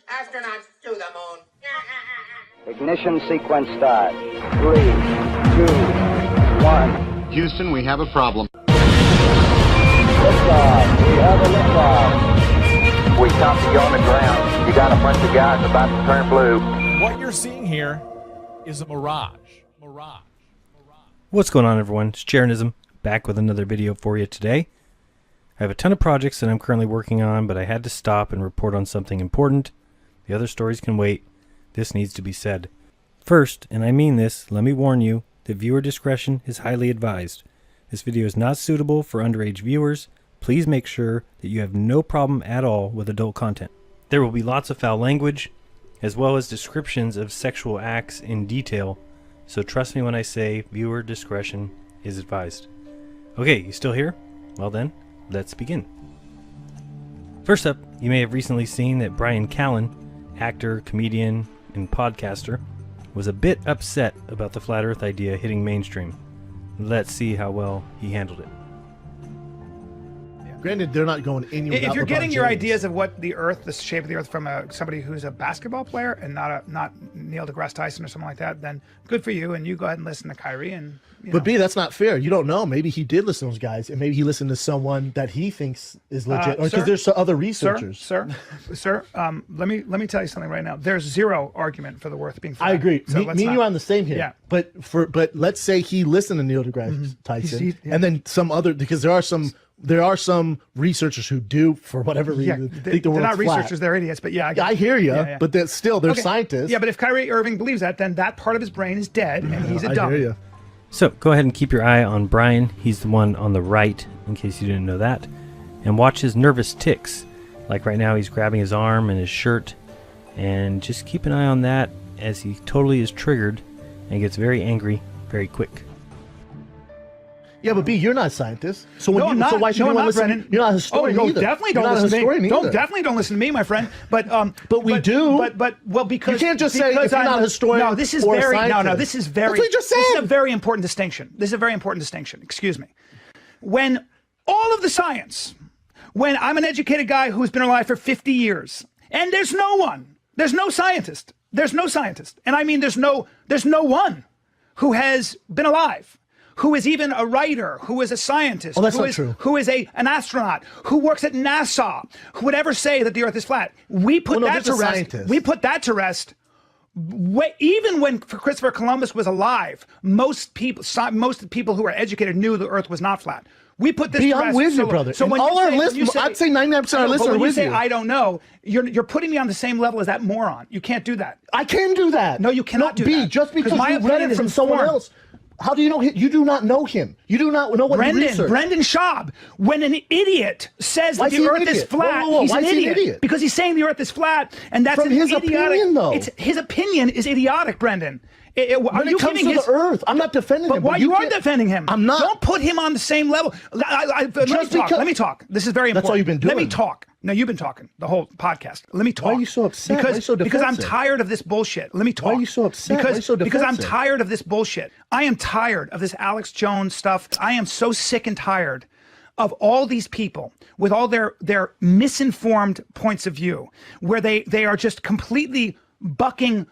Astronauts to the moon. Ignition sequence start. 3, 2, 1. Houston, we have a problem. Liftoff. We have a liftoff. We copy you on the ground. You got a bunch of guys about to turn blue. What you're seeing here is a mirage. What's going on, everyone? It's Jeranism, back with another video for you today. I have a ton of projects that I'm currently working on, but I had to stop and report on something important. The other stories can wait. This needs to be said. First, and I mean this, let me warn you that viewer discretion is highly advised. This video is not suitable for underage viewers. Please make sure that you have no problem at all with adult content. There will be lots of foul language, as well as descriptions of sexual acts in detail, so trust me when I say viewer discretion is advised. Okay, you still here? Well then, let's begin. First up, you may have recently seen that Bryan Callen, actor, comedian, and podcaster, was a bit upset about the flat earth idea hitting mainstream. Let's see how well he handled it. Granted, they're not going anywhere. If you're getting your ideas of what the Earth, the shape of the Earth, from somebody who's a basketball player and not Neil deGrasse Tyson or something like that, then good for you. And you go ahead and listen to Kyrie. And but B, that's not fair. You don't know. Maybe he did listen to those guys, and maybe he listened to someone that he thinks is legit, or because there's other researchers. Sir. Let me tell you something right now. There's zero argument for the Earth being flat. I agree. So me and you are on the same here. Yeah. But let's say he listened to Neil deGrasse Tyson, and then some other, because there are some researchers who do, for whatever reason, think the world's they're not flat. researchers, they're idiots. But yeah, I hear you. Yeah. But they're scientists. Yeah, but if Kyrie Irving believes that, then that part of his brain is dead, and he's a dumb. I hear you. So go ahead and keep your eye on Bryan. He's the one on the right, in case you didn't know that. And watch his nervous tics. Like right now, he's grabbing his arm and his shirt. And just keep an eye on that, as he totally is triggered and gets very angry very quick. Yeah, but B, you're not a scientist. So No, I'm not. So why should you listen? Brennan. You're not a historian either. Definitely don't listen to me. Definitely don't listen to me, my friend. But we do. Well, because you can't just say if you're not a historian. No, this is or very. a No, this is very. That's what you just said. This is a very important distinction. Excuse me. When all of the science, when I'm an educated guy who's been alive for 50 years, and there's no scientist, and I mean there's no one who has been alive, who is even a writer, who is a scientist, who is an astronaut, who works at NASA, who would ever say that the Earth is flat. We put that to rest. We put that to rest. Even when Christopher Columbus was alive, most people who are educated knew the Earth was not flat. We put this to rest. I'm with you, brother. So when all our listeners, I'd say 99% of our listeners are with you. When you say I don't know, you're putting me on the same level as that moron. You can't do that. I can do that. No, you cannot do that. Just because you read it from someone else. How do you know him? You do not know him. You do not know what he researched. Brendan Schaub. When an idiot says that the Earth is flat, he's an idiot. Because he's saying the Earth is flat, and that's from his opinion, though. His opinion is idiotic, Brendan. When it comes to the Earth, I'm not defending him. But you are defending him. I'm not. Don't put him on the same level. Let me talk. This is very important. That's all you've been doing. Let me talk. No, you've been talking the whole podcast. Let me talk. Why are you so upset? Why are you so defensive? Because I'm tired of this bullshit. Let me talk. Why are you so upset? Why are you so defensive? Because I'm tired of this bullshit. I am tired of this Alex Jones stuff. I am so sick and tired of all these people with all their misinformed points of view, where they are just completely bucking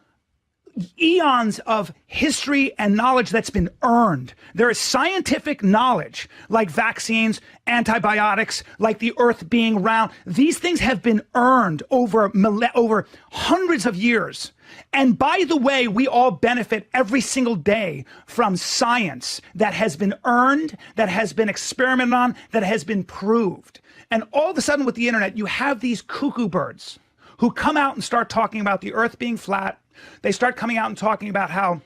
eons of history and knowledge that's been earned. There is scientific knowledge, like vaccines, antibiotics, like the Earth being round. These things have been earned over hundreds of years. And by the way, we all benefit every single day from science that has been earned, that has been experimented on, that has been proved. And all of a sudden with the internet, you have these cuckoo birds who come out and start talking about the Earth being flat. They start coming out and talking about how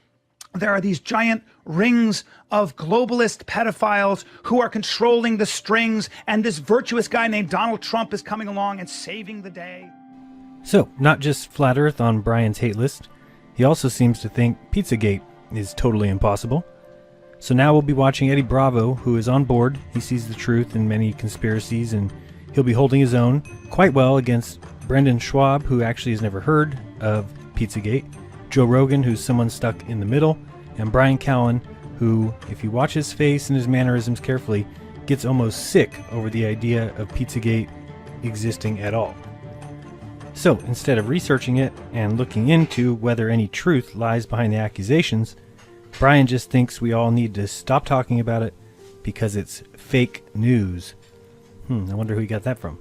there are these giant rings of globalist pedophiles who are controlling the strings, and this virtuous guy named Donald Trump is coming along and saving the day. So, not just flat earth on Bryan's hate list, he also seems to think PizzaGate is totally impossible. So now we'll be watching Eddie Bravo, who is on board. He sees the truth in many conspiracies, and he'll be holding his own quite well against Brendan Schwab, who actually has never heard of PizzaGate, Joe Rogan, who's someone stuck in the middle, and Bryan Callen, who, if you watch his face and his mannerisms carefully, gets almost sick over the idea of PizzaGate existing at all. So instead of researching it and looking into whether any truth lies behind the accusations, Bryan just thinks we all need to stop talking about it because it's fake news. I wonder who he got that from.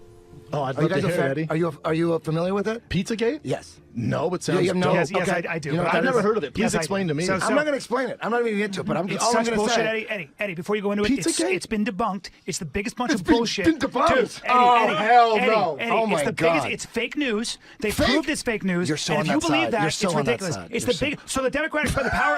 Oh, I'd Are you love to guys hear it, Eddie. Are you familiar with it? PizzaGate? Yes. No, but sounds you have no- dope. Yes, yes, Okay. I do. You know but what I've that never is? heard of it. Please Yes, I explain do. to me. So- I'm not going to explain it. I'm not even going to get into it, but It's all I'm such going to bullshit, say. Eddie. Before you go into it, Pizzagate? it's been debunked. It's the biggest bunch It's of been bullshit. debunked? Dude, Oh, hell no. Eddie, Oh, my it's the God. biggest. It's fake news. They Fake? proved it's fake news. You're so and on if you that believe side. that, You're so it's on that ridiculous. side. It's You're the big. So the Democratic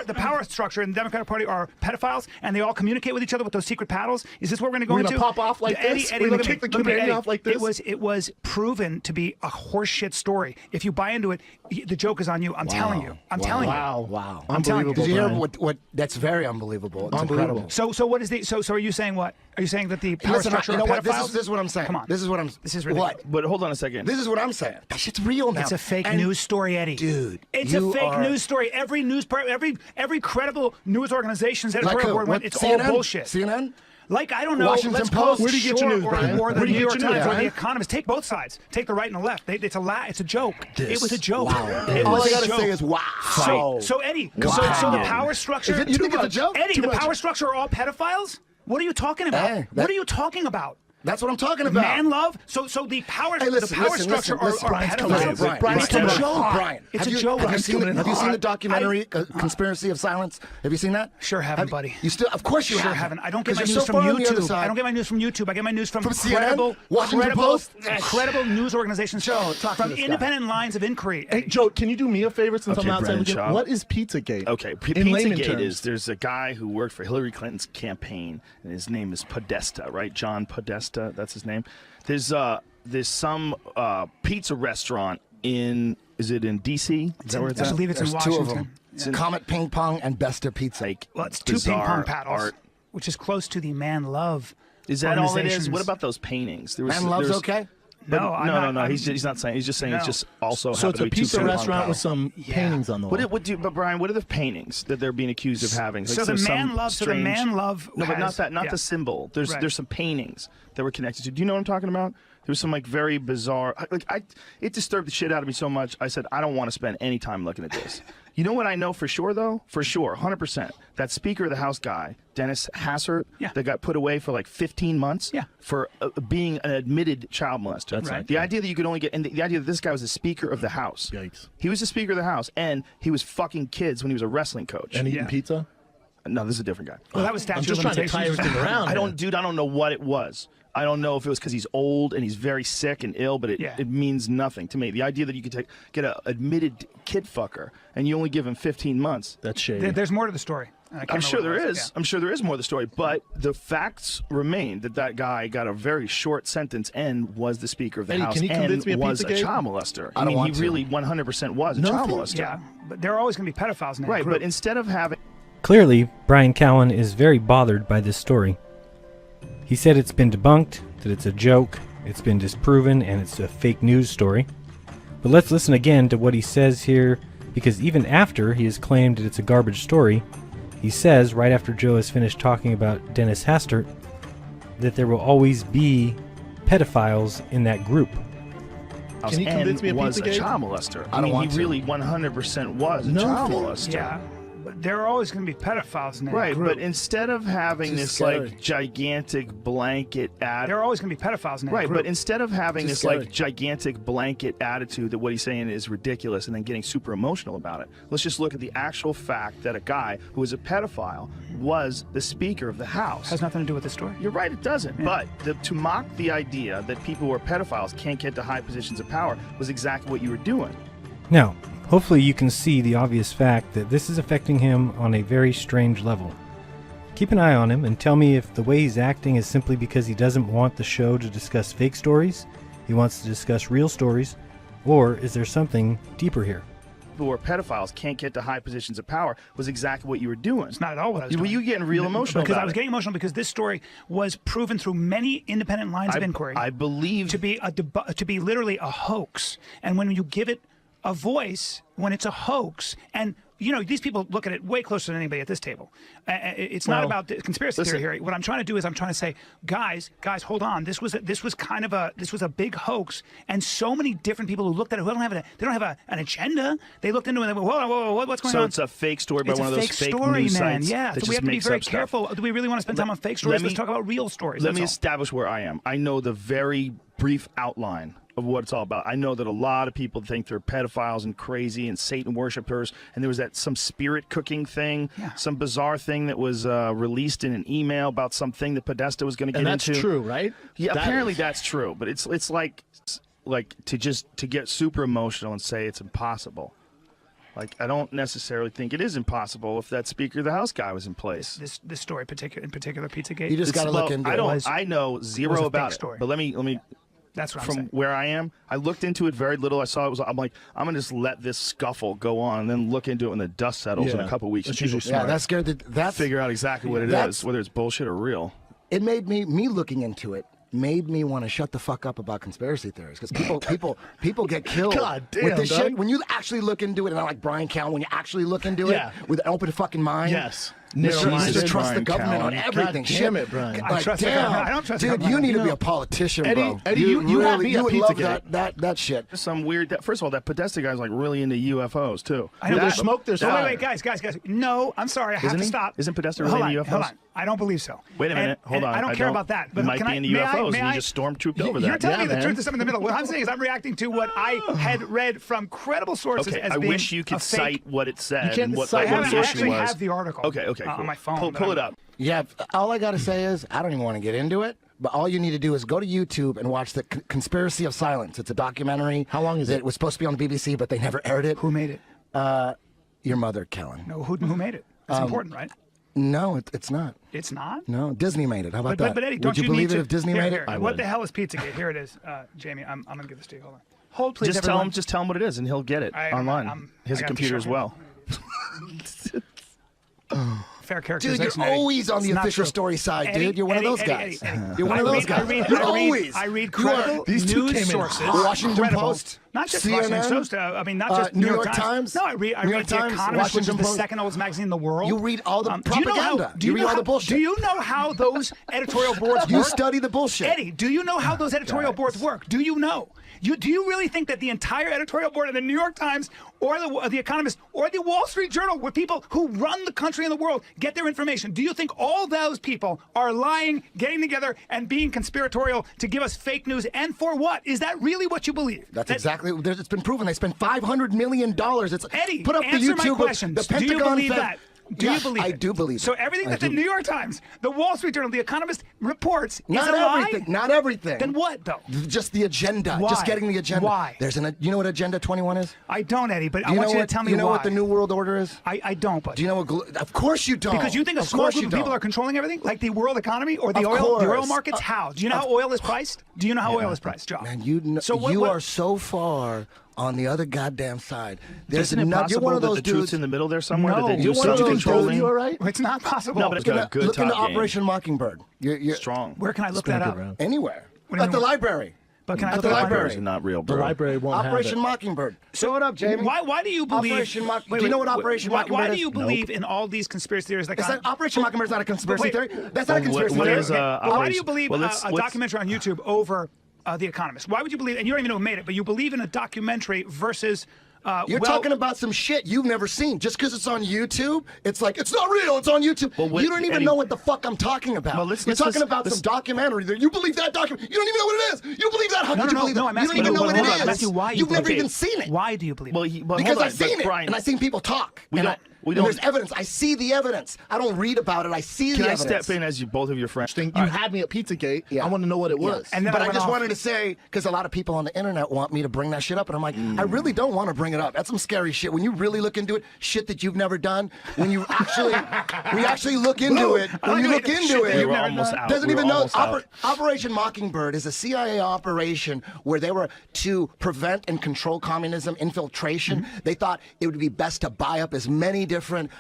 the power structure in the Democratic Party are pedophiles, and they all communicate with each other with those secret paddles. Is this what we're going to go We're into? gonna pop off like Eddie, this? Eddie, We're look gonna at kick me. the community Eddie, off like this? It was proven to be a horseshit story. If you buy into it, the joke is on you. I'm telling you. I'm telling you. Wow. I'm telling you. Unbelievable, Did you hear Bryan. what? That's very unbelievable. It's Unbelievable. incredible. So what is the so are you saying what? Are you saying that the power Listen, structure you know are what? pedophiles? This is what I'm saying. Come on. This is what I'm. This is ridiculous. What? But hold on a second. This is what I'm saying. That shit's real now. It's a fake And- news story, Eddie. Dude, it's you a fake are- news story. Every credible news organization's Like editorial who? board went, What, it's CNN? all bullshit. CNN? Like, I don't know. Washington let's Post? go Where do you get your Shore news, or, Bryan? or the Where do New you York get your Times news, or the Bryan? Economist. Take both sides. Take the right and the left. It's a joke. It was a joke. Wow. It All was I a gotta joke. say is wow. So Eddie, so the power structure. Is it- you think it's a joke? Eddie, Too the much. power structure are all pedophiles? What are you talking about? Hey, What are you talking about? That's what I'm talking about. Man love. So the power Hey, listen, the power listen, structure listen. are Brian's pedophiles. coming in. Brian, Brian's It's a coming in. joke. Brian, It's have a you- joke. Have you seen the documentary I- Conspiracy of Silence? Have you seen that? Sure haven't, buddy. You still, of course you Sure haven't. I don't get my 'Cause news you're so from far on the other YouTube. side. I don't get my news from YouTube. I get my news from CNN? credible, Washington Post? credible news organizations. Joe, talk to from this guy. independent lines of inquiry. Hey, Joe, can you do me a favor since Okay, I'm outside Bryan looking? Shaw. What is Pizzagate? Okay, In layman PizzaGate terms. is there's a guy who worked for Hillary Clinton's campaign, and his name is Podesta, right? John Podesta, that's his name. There's some pizza restaurant in D.C.? Is that where it's I at? believe it's There's in two of Washington. them. Comet Ping Pong and Besta Pizza. Like, Well, it's two ping bizarre pong paddles, art. which is close to the man love. Is that all it is? organizations. What about those paintings? There Man Love's there's- okay? But No, I'm no. not- He's not saying. He's just saying it's No. just also. So it's happened a to be two pizza ping pong restaurant with paddles. some paintings on the wall. But Brian, what are the paintings that they're being accused of having? So there's the man some love. So the strange- man love. No, but not has- that. Not yeah. the symbol. There's Right. there's some paintings that were connected to. Do you know what I'm talking about? There was some like very bizarre. It disturbed the shit out of me so much. I said I don't want to spend any time looking at this. You know what I know for sure though? For sure, 100%. That Speaker of the House guy, Dennis Hassert, Yeah. that got put away for like 15 months. Yeah. For being an admitted child molester. That's Right. The idea that you could only get, and the idea that this guy was the Speaker of the House. Yikes. He was the Speaker of the House, and he was fucking kids when he was a wrestling coach. And eating Yeah. pizza? No, this is a different guy. Well, that was statute I'm just of trying to tie limitations. everything around. I don't know what it was. I don't know if it was because he's old and he's very sick and ill, but Yeah. it means nothing to me. The idea that you could get an admitted kid fucker and you only give him 15 months. That's shady. There's more to the story. And I can't I'm remember sure what there it was. is. I'm sure there is more to the story, but the facts remain that guy got a very short sentence and was the Speaker of the Eddie, House can you convince and me of was a Pizzagate? child molester. I don't mean, want he to. really 100% was a No child thanks. molester. Yeah, but there are always going to be pedophiles in that Right, group. but instead of having Clearly, Bryan Callen is very bothered by this story. He said it's been debunked, that it's a joke, it's been disproven, and it's a fake news story. But let's listen again to what he says here, because even after he has claimed that it's a garbage story, he says, right after Joe has finished talking about Dennis Hastert, that there will always be pedophiles in that group. Can you convince me of was a Pizzagate? child molester. I don't want he to. really 100% was a No child thanks. molester. yeah, but there are always going to be pedophiles in that Right, group. but instead of having Just this scary. like gigantic blanket there are always going to be pedophiles in that right, group. but instead of having Just this like scary. gigantic blanket attitude that what he's saying is ridiculous and then getting super emotional about it, let's just look at the actual fact that a guy who is a pedophile was the Speaker of the House. has nothing to do with the story. You're right, it doesn't. But to mock the idea that people who are pedophiles can't get to high positions of power was exactly what you were doing. Now, hopefully you can see the obvious fact that this is affecting him on a very strange level. Keep an eye on him and tell me if the way he's acting is simply because he doesn't want the show to discuss fake stories, he wants to discuss real stories, or is there something deeper here? People who are pedophiles can't get to high positions of power was exactly what you were doing. It's not at all what I was Were doing. you getting real emotional because about I was it? getting emotional because this story was proven through many independent lines of inquiry I believe to be to be literally a hoax. And when you give it a voice, when it's a hoax, and these people look at it way closer than anybody at this table. It's not about the conspiracy theory here. What I'm trying to do is I'm trying to say, guys, hold on. This was a big hoax, and so many different people who looked at it who don't have an agenda. They looked into it and they went, whoa, what's going on? So it's a fake story by one of those fake story, news man. sites. Yeah, that so we have to be very stuff. careful. Do we really want to spend time on fake stories? Let's talk about real stories. Let me establish where I am. I know the very brief outline of what it's all about. I know that a lot of people think they're pedophiles and crazy and Satan worshipers, and there was some spirit cooking thing, some bizarre thing that was released in an email about something that Podesta was going to get And that's into. true, right? Yeah, apparently that's true, but it's like to get super emotional and say it's impossible. Like, I don't necessarily think it is impossible if that Speaker of the House guy was in place. This story, in particular, PizzaGate. You just got to look into it. I know zero about it. But let me. That's what I'm from saying. where I am, I looked into it very little. I saw it was. I'm like, I'm gonna just let this scuffle go on, and then look into it when the dust settles in a couple weeks. That's usually Yeah, that's scared. That's figure out exactly what it is, whether it's bullshit or real. It made me looking into it made me want to shut the fuck up about conspiracy theories because people get killed God damn, with this Doug. shit. When you actually look into it, and I like Bryan Callen, when you actually look into Yeah. it with an open fucking mind. Yes. Just Narrow-minded. trust the Bryan government on Callen. everything. God shit. damn it, Bryan. I Like, trust the damn. government. I don't trust the Dude, government. you need to be a politician, bro. Eddie, you had me at would love PizzaGate. that shit. Some weird. First of all, that Podesta guy's like really into UFOs too. I know. There's smoke, there's So fire. wait, guys. No, I'm sorry. I have Isn't to he? stop. Isn't Podesta Hold really on, into hold UFOs? on. I don't believe so. Wait a minute. Hold on. I don't care about that. You But might can be I, into may UFOs, I, and you just stormtrooped over You're that. telling me the man. truth. There's something in the middle. What I'm saying is I'm reacting to what I had read from credible sources Okay, as I being wish you a could fake. cite what it said can't and what cite the what it I issue actually was. have the article. Okay, cool. On my phone. Pull it up. Yeah, all I gotta say is I don't even want to get into it. But all you need to do is go to YouTube and watch the Conspiracy of Silence. It's a documentary. How long is it? It was supposed to be on the BBC, but they never aired it. Who made it? Your mother, Callen. No, who made it? It's important, right? No, it's not. It's not. No, Disney made it. How about But that? Eddie, don't Would you believe need it to, if Disney here, made here. it? What would. the hell is PizzaGate? Here it is, Jamie. I'm gonna give this to you. Hold on. Hold, please. Just tell everyone. him what it is, and he'll get it online. He has I a got the computer show as here. well. Fair Dude, characterization. you're always on It's the not official true. story side, Eddie, dude. You're one Eddie, of those Eddie, guys. Eddie. You're one of those guys. You're always. I read You are- credible these two news came in sources. hot. Washington credible, Post, not just CNN, Washington Post. I mean, not just New York Times. No, I read New York The Times, Economist, which is Washington the Post. second oldest magazine in the world. You read all the do you know how- propaganda. do You read know all the how- bullshit. Do you know how those editorial boards You work? study the bullshit. Eddie, do you know how those editorial boards work? Do you know? Do you really think that the entire editorial board of the New York Times or the Economist or the Wall Street Journal, where people who run the country and the world get their information, do you think all those people are lying, getting together, and being conspiratorial to give us fake news? And for what? Is that really what you believe? That's exactly. It's been proven. They spent $500 million. It's Eddie, put up the answer YouTube. my questions. The Pentagon do you believe fed- that? Do Yeah, you believe I it? do believe So it. everything I that the do. New York Times, the Wall Street Journal, the Economist reports Not is a everything. lie? Not everything. Then what, though? Just the agenda. Why? Just getting the agenda. Why? You know what Agenda 21 is? I don't, Eddie, but Do I you want know you what, to tell me you know why. what the New World Order is? I don't, but Do you know what? Of course you don't. because you think a Of small course group you of people don't. are controlling everything, like the world economy or the Of oil course. markets. How? Do you know how oil is priced? Do you know how oil is priced, Joe? Man, you So what- you what- are so far on the other goddamn side. There's Isn't it not, you're possible one of that those the dudes. truth's in the middle there somewhere? No. that they do You're one some of those dudes. controlling? You all right? It's not possible. No, but it's got a good Look into top game. Operation Mockingbird. You're Strong. Where can I look that up? Anywhere. What do you At the mean? library. But can I At look the that up? library. It's not real, The bro. library won't Operation have it. Mockingbird. Show it up, Jamie. Why do you believe? Operation Mock- Wait, do you know wait, what Operation why Mockingbird do is? you believe in all these conspiracy theories? Like It's not, Operation Mockingbird is not a conspiracy Wait. theory. That's not a conspiracy what theory. is, why do Operation- you believe well, a let's- documentary on YouTube over The Economist? Why would you believe? And you don't even know who made it, but you believe in a documentary versus. You're talking about some shit you've never seen. Just because it's on YouTube, it's like, it's not real, it's on YouTube. Well, what- you don't even Eddie- know what the fuck I'm talking about. Well, let's- You're let's- talking let's- about let's- some documentary there. You believe that documentary. You don't even know what it is. You believe that. How No, could you no, believe no, that? I'm You asking don't even know what it hold on, I'm is. asking why you You've never believe even it. seen it. Why do you believe it? Because I've seen it, Bryan, and I've seen people talk. We and don't- we and don't- there's evidence. I see the evidence. I don't read about it. I see Can the I evidence. step in as both of your friends? You had me at Pizzagate. Yeah. I want to know what it was. And then but I I went just off. wanted to say, because a lot of people on the internet want me to bring that shit up, and I'm like, I really don't want to bring it up. That's some scary shit. When you really look into it, shit that you've never done, when you actually look into it, when you look into We it, were almost out. doesn't We were even know. almost out. Operation Mockingbird is a CIA operation where they were to prevent and control communism infiltration. They thought it would be best to buy up as many different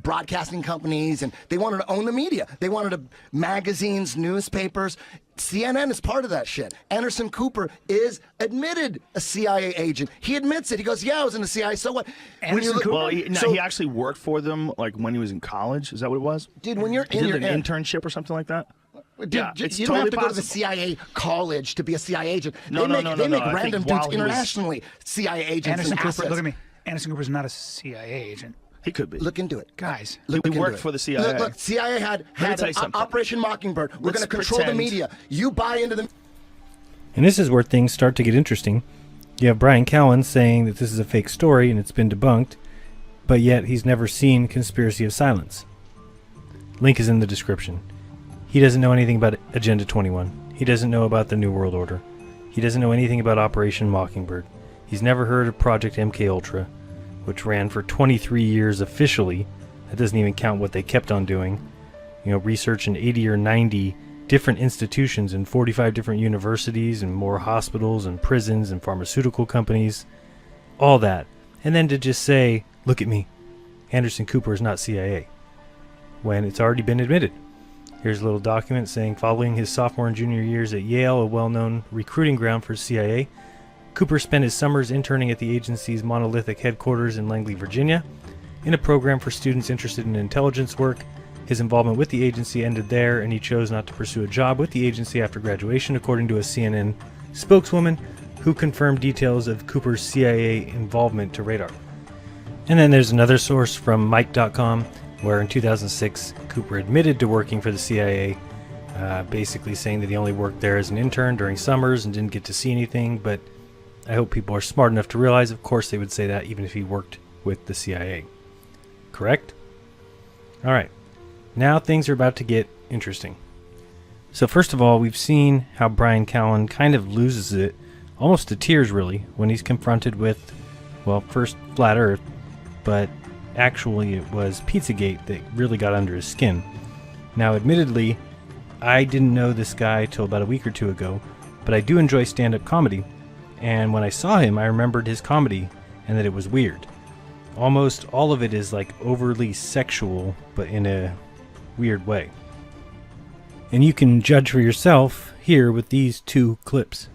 broadcasting companies, and they wanted to own the media. They wanted to magazines, newspapers. CNN is part of that shit. Anderson Cooper is admitted a CIA agent. He admits it. He goes, "Yeah, I was in the CIA. So what?" Anderson Cooper? Well, he actually worked for them like when he was in college. Is that what it was? Dude, when you're He in did your an internship or something like that. Dude, Yeah, it's you don't have totally to go to the possible. CIA college to be a CIA agent. No, they no, make no. I random think while dudes he was- internationally CIA agents Anderson and Cooper, assets. look at me. Anderson Cooper's not a CIA agent. He could be. Look into it. Guys, He Look into worked it. for the CIA. Look, CIA had tell you an something. Operation Mockingbird. We're Let's going to control the pretend- media. You buy into the And this is where things start to get interesting. You have Bryan Callen saying that this is a fake story and it's been debunked, but yet he's never seen Conspiracy of Silence. Link is in the description. He doesn't know anything about Agenda 21. He doesn't know about the New World Order. He doesn't know anything about Operation Mockingbird. He's never heard of Project MKUltra, which ran for 23 years officially. That doesn't even count what they kept on doing. Research in 80 or 90 different institutions in 45 different universities and more hospitals and prisons and pharmaceutical companies. All that. And then to just say, look at me, Anderson Cooper is not CIA, when it's already been admitted. Here's a little document saying, following his sophomore and junior years at Yale, a well-known recruiting ground for CIA, Cooper spent his summers interning at the agency's monolithic headquarters in Langley, Virginia, in a program for students interested in intelligence work. His involvement with the agency ended there, and he chose not to pursue a job with the agency after graduation, according to a CNN spokeswoman who confirmed details of Cooper's CIA involvement to Radar. And then there's another source from Mike.com, where in 2006, Cooper admitted to working for the CIA, basically saying that he only worked there as an intern during summers and didn't get to see anything, but I hope people are smart enough to realize, of course, they would say that even if he worked with the CIA. Correct? All right. Now things are about to get interesting. So first of all, we've seen how Bryan Callen kind of loses it, almost to tears really, when he's confronted with, well, first Flat Earth, but actually it was PizzaGate that really got under his skin. Now admittedly, I didn't know this guy till about a week or two ago, but I do enjoy stand-up comedy, and when I saw him I remembered his comedy and that it was weird. Almost all of it is like overly sexual, but in a weird way. And you can judge for yourself here with these two clips.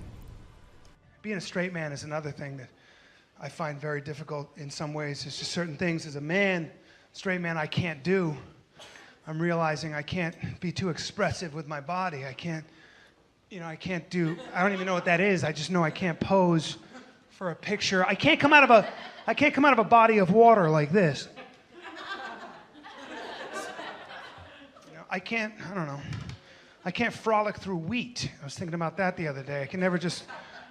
Being a straight man is another thing that I find very difficult in some ways. There's just certain things as a man, straight man, I can't do. I'm realizing I can't be too expressive with my body. I can't do, I don't even know what that is. I just know I can't pose for a picture. I can't come out of a body of water like this. I can't frolic through wheat. I was thinking about that the other day. I can never just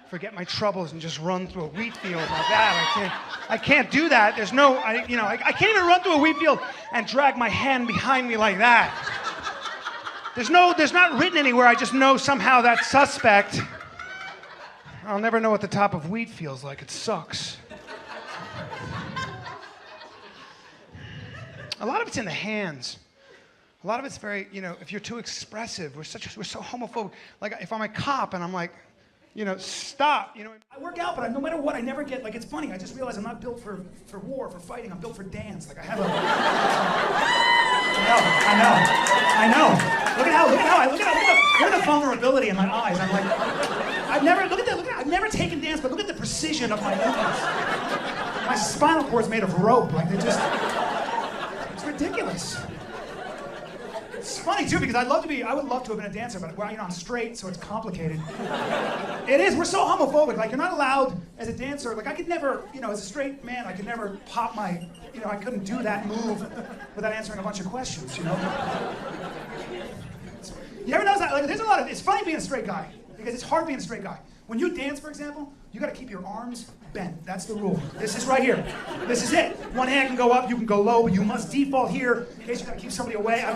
forget my troubles and just run through a wheat field like that. I can't do that. I can't even run through a wheat field and drag my hand behind me like that. There's not written anywhere. I just know somehow that's suspect. I'll never know what the top of wheat feels like. It sucks. A lot of it's in the hands. A lot of it's very, if you're too expressive, we're so homophobic. Like if I'm a cop and I'm like, stop. I work out, but no matter what, I never get, it's funny. I just realize I'm not built for war, for fighting. I'm built for dance. I have a... I know. Look at the vulnerability in my eyes. I'm like, I've never taken dance, but look at the precision of my movements. My spinal cord's made of rope. It's ridiculous. It's funny too because I would love to have been a dancer, but I'm straight, so it's complicated. It is. We're so homophobic. You're not allowed as a dancer. I could never, as a straight man, I could never pop my, I couldn't do that move without answering a bunch of questions. You ever notice that? There's a lot of. It's funny being a straight guy because it's hard being a straight guy. When you dance, for example, you got to keep your arms bent. That's the rule. This is right here. This is it. One hand can go up, you can go low, but you must default here in case you got to keep somebody away. I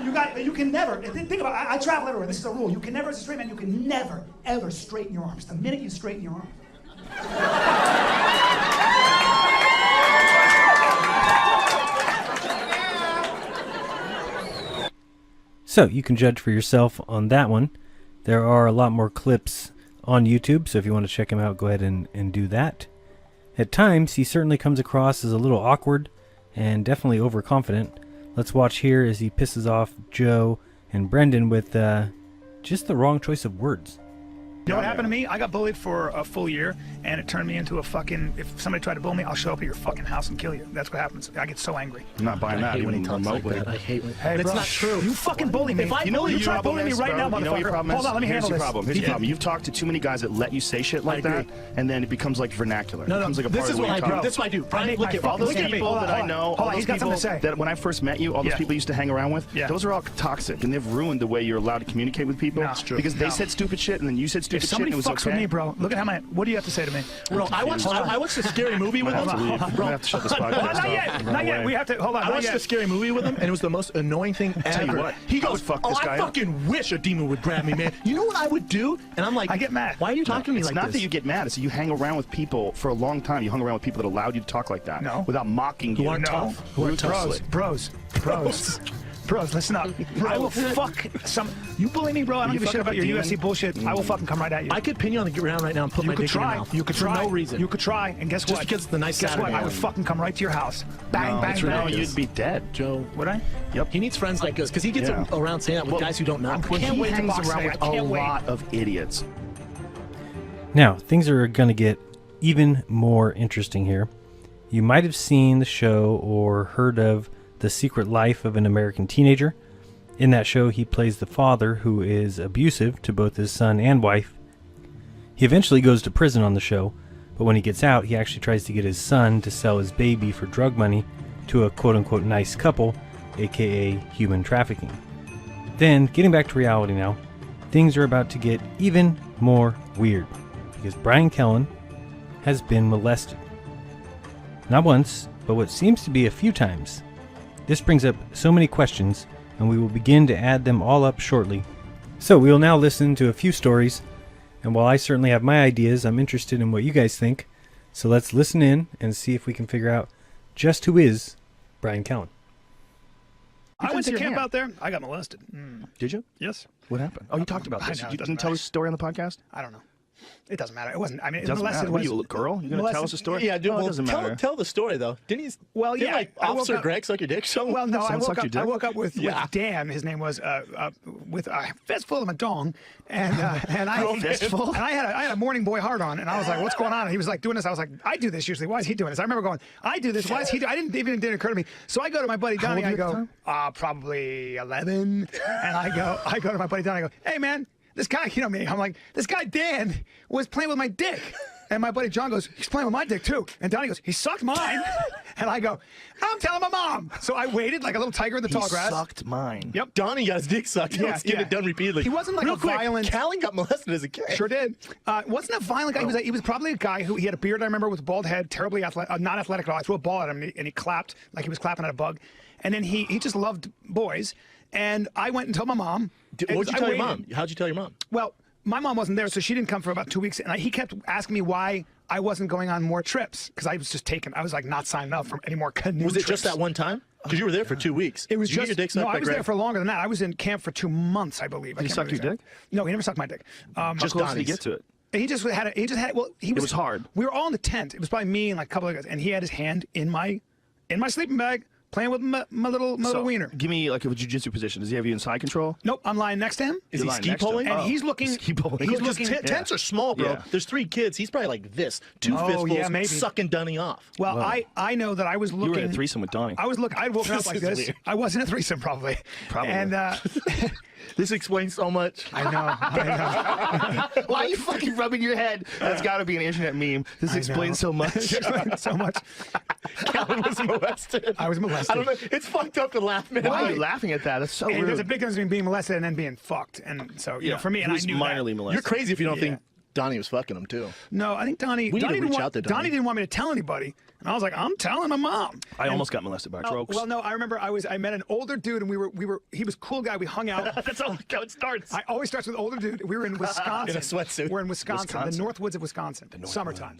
don't know. You can never. Think about it. I travel everywhere. This is a rule. You can never, as a straight man, you can never, ever straighten your arms. The minute you straighten your arm. So you can judge for yourself on that one. There are a lot more clips on YouTube, so if you want to check him out, go ahead and do that. At times, he certainly comes across as a little awkward and definitely overconfident. Let's watch here as he pisses off Joe and Brendan with just the wrong choice of words. You know what happened to me? I got bullied for a full year, and it turned me into a fucking. If somebody tried to bully me, I'll show up at your fucking house and kill you. That's what happens. I get so angry. I'm not buying that even remotely. I hate when Hey, it's bro, not true. You fucking bully me. You know what you your try problem bullying me is, right bro? now, motherfucker. You know what your problem Hold is? on, let me Here's handle your this. problem. Here's your problem. You've talked to too many guys that let you say shit like that, and then it becomes like vernacular. No, it becomes like a this part is of what I you do. talk. This is what I do. Brian, look at All those look at me. people that I know, all those he's got something people to say. that when I first met you, all those Yeah. people you used to hang around with, Yeah. those are all toxic, and they've ruined the way you're allowed to communicate with people. No, it's true. Because they No. said stupid shit, and then you said If stupid shit, somebody and it was fucks okay. with me, bro, look at how my. What do you have to say to me? Bro, I watched a scary movie with him. I have to shut this podcast Well, off. not yet. Run Not yet. away. We have to hold on. I Not watched yet. a scary movie with him, and it was the most annoying thing tell you ever. what, He I goes, would fuck this guy I up." fucking wish a demon would grab me, man. You know what I would do? And I'm like, I get mad. Why are you talking to me It's like not this? that you get mad. It's that you hang around with people for a long time. You hung around with people that allowed you to talk like that. No. Without mocking you. aren't tough. Who aren't tough. Bros, listen up. I will fuck some. You bully me, bro. I don't give a shit about your UFC bullshit. I will fucking come right at you. I could pin you on the ground right now and put You my could dick in your try. mouth. You could for try. no reason. You could try, and guess Just what? because it's the nice Guess what? Saturday I would morning. fucking come right to your house. Bang, bang, No, bang. you'd be dead. Joe. Would I? Yep. He needs friends like us because he gets Yeah. around saying that with guys who don't know. When Can't he wait to hangs box around today. with I a can't wait. lot of idiots. Now, things are going to get even more interesting here. You might have seen the show or heard of The Secret Life of an American Teenager. In that show, he plays the father who is abusive to both his son and wife. He eventually goes to prison on the show, but when he gets out, he actually tries to get his son to sell his baby for drug money to a quote-unquote nice couple, aka human trafficking. Then, getting back to reality now, things are about to get even more weird, because Bryan Callen has been molested. Not once, but what seems to be a few times. This brings up so many questions, and we will begin to add them all up shortly. So we will now listen to a few stories, and while I certainly have my ideas, I'm interested in what you guys think. So let's listen in and see if we can figure out just who is Bryan Callen. I went to your camp hand. out there. I got molested. Did you? Yes. What happened? Oh, you talked about I this. know, it You doesn't didn't tell matter. this story on the podcast? I don't know. It doesn't matter. It wasn't. I mean, It doesn't molested matter. What was. are you, a girl? You gonna tell us a story? Yeah, dude. Oh, it Well, doesn't matter. tell the story though. Didn't he? Well, didn't, yeah, like I woke Officer up- Greg suck your dick? So Well, no, I Someone woke sucked up. your dick? I woke up with Yeah. Dan. His name was with a fistful of a dong, and I Fistful? and I had a morning boy hard on, and I was like, "What's going on?" And he was like doing this. I was like, "I do this usually. Why is he doing this?" I remember going, "I do this. Why is he? I didn't occur to me." So I go to my buddy Donnie. old I were you at the go, probably 11, and I go to my buddy Donnie. I go, "Hey man, this guy, you know me. I'm like, this guy Dan was playing with my dick." And my buddy John goes, "He's playing with my dick too." And Donnie goes, "He sucked mine." And I go, "I'm telling my mom." So I waited like a little tiger in the tall grass. sucked mine. Yep. Donnie got his dick sucked. Yeah, Let's get yeah. it done repeatedly. He wasn't like Real a quick, violent- Callen got molested as a kid. Sure did. Wasn't a violent guy. He was probably a guy who he had a beard. I remember with a bald head, terribly athletic, not athletic at all. I threw a ball at him and he clapped like he was clapping at a bug. And then he just loved boys. And I went and told my mom. What'd you I tell your waited. mom? How'd you tell your mom? Well, my mom wasn't there, so she didn't come for about 2 weeks. And he kept asking me why I wasn't going on more trips because I was just taking. I was like not signing up for any more canoe Was it trips. just that one time? Because you were there for 2 weeks. It was Did you just get your dick sucked no. by I was Greg? there for longer than that. I was in camp for 2 months, I believe. He sucked your dick? No, he never sucked my dick. How close did he Donnie's. get to it? He just had. Well, he was. was hard. We were all in the tent. It was probably me and like a couple of guys, and he had his hand in my sleeping bag, playing with my little wiener. Give me like a jiu-jitsu position. Does he have you in side control? Nope, I'm lying next to him. Is You're he lying ski next to him. poling? And Oh, he's looking. ski poling. He's Because looking. tents are small, bro. Yeah. There's 3 kids. He's probably like this. 2 Oh, fistfuls, yeah, maybe. sucking Dunny off. Well, I know that I was You looking. were in a threesome with Donnie. I was looking. I'd woken up This like is this. weird. I was in a threesome probably. Probably. And This explains so much. I know. Why are you fucking rubbing your head? That's got to be an internet meme. This explains so much. so much. Callen was molested. I was molested. I don't know. It's fucked up to laugh, man. Why are you laughing at that? That's so And there's a rude. big difference between being molested and then being fucked. And so, you know, for me, and He I was knew minorly that. molested. You're crazy if you don't Yeah. think Donnie was fucking him too. No, I think Donnie. We need to Donnie didn't reach want, out to Donnie. Donnie didn't want me to tell anybody, and I was like, I'm telling my mom. I almost got molested by Croaks. Well, no, I remember I met an older dude, and we were. He was a cool guy. We hung out. That's how it starts. I always starts with older dude. We were in Wisconsin. In a sweatsuit. We're in Wisconsin, the North Woods of Wisconsin, summertime.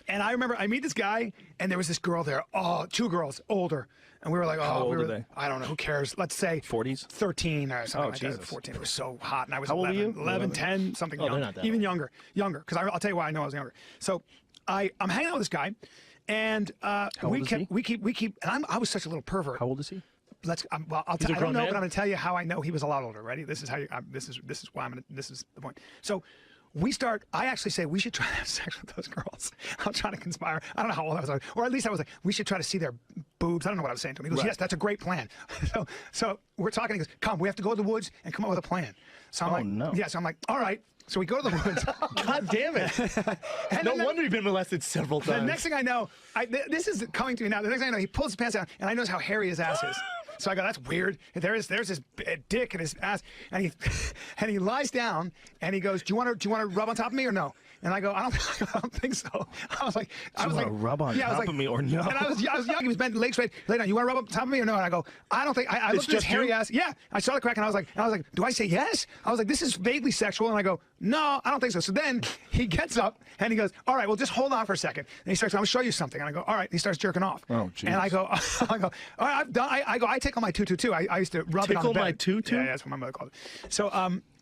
And I remember I meet this guy, and there was this girl there. Oh, 2 girls, older. And we were like, How old we are they? I don't know. Who cares? Let's say 40s? 13 or something like that. Jesus. 14. It was so hot, and I was How old 11, were you? 11, 10, something Oh, they're young, not that even younger. Because I'll tell you why I know I was younger. So I'm hanging out with this guy, And old is he? we keep. And I was such a little pervert. How old is he? Well, I a don't grown know, man? but I'm going to tell you how I know he was a lot older. Ready? This is how you. This is why I'm going to. This is the point. So. I actually say we should try to have sex with those girls. I'm trying to conspire. I don't know how old I was, or at least I was like, we should try to see their boobs. I don't know what I was saying to him. He goes, yes, that's a great plan. So we're talking. He goes, come, we have to go to the woods and come up with a plan. So I'm like, no. yeah. So I'm like, all right. So we go to the woods. God damn it! And No then wonder you've been molested several times. the next thing I know, this is coming to me now. The next thing I know, he pulls his pants down, and I notice how hairy his ass is. So I go, that's weird. There's his dick in his ass, and he lies down, and he goes, do you want to rub on top of me or no? And I go, I don't think so. I was like, rub on top of me or no? And I was young. He was bent, legs straight. Lay down. You want to rub on top of me or no? And I go, I don't think. I looked at his hairy ass. Yeah. I saw the crack, and I was like, do I say yes? I was like, this is vaguely sexual, and I go, no, I don't think so. So then he gets up and he goes, all right, well, just hold on for a second. And he starts, I'm gonna show you something. And I go, all right. He starts jerking off. Oh, jeez. And I go, all right, I've done. I tickle my 222. I used to rub it on the Tickle bed. my tutu? Yeah, that's what my mother called it. So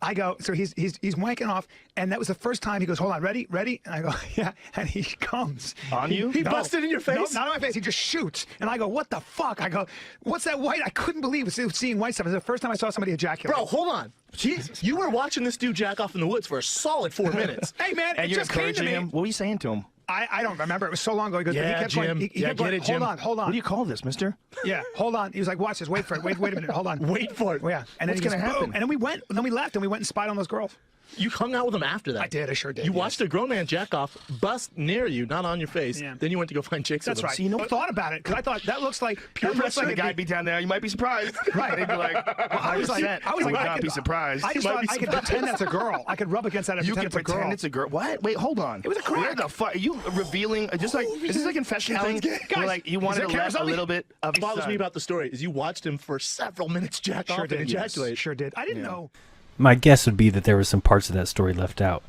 I go, so he's wanking off, and that was the first time he goes, hold on, ready? And I go, yeah, and he comes. On you? He busted in your face? No, not on my face. He just shoots, and I go, what the fuck? I go, what's that white? I couldn't believe it. Seeing white stuff. It was the first time I saw somebody ejaculate. Bro, hold on. Jesus, you were watching this dude jack off in the woods for a solid 4 minutes. Hey man, And it you're just came to encouraging me. him? What were you saying to him? I don't remember. It was so long ago. He goes, Yeah, he kept Jim. going. He Yeah, kept get going. it, Jim. Hold on. What do you call this, mister? Yeah, hold on. He was like, watch this. Wait for it. Wait a minute. Hold on. Wait for it. Oh, yeah. And then What's he goes, gonna happen? boom. And then we went. And then we left. And we went and spied on those girls. You hung out with him after that. I did. I sure did. You yes. watched a grown man jack off, bust near you, not on your face. Yeah. Then you went to go find chicks That's with him. right. So you know I thought about it because I thought that looks like Pure pressure. like The guy be down there. You might be surprised. Right. They'd be like, I was like, I would not be surprised. I just thought I could pretend that's a girl. I could rub against that and You pretend can it's a girl. pretend it's a girl. What? Wait, hold on. It was a crack. Where the fuck? Are you revealing? Just like is this a confession thing? Guys, Where, like you wanted is to there let cameras a on me? little bit of. What bothers me about the story is you watched him for several minutes jack Sure off and did. ejaculate. Sure did. I didn't know. My guess would be that there was some parts of that story left out.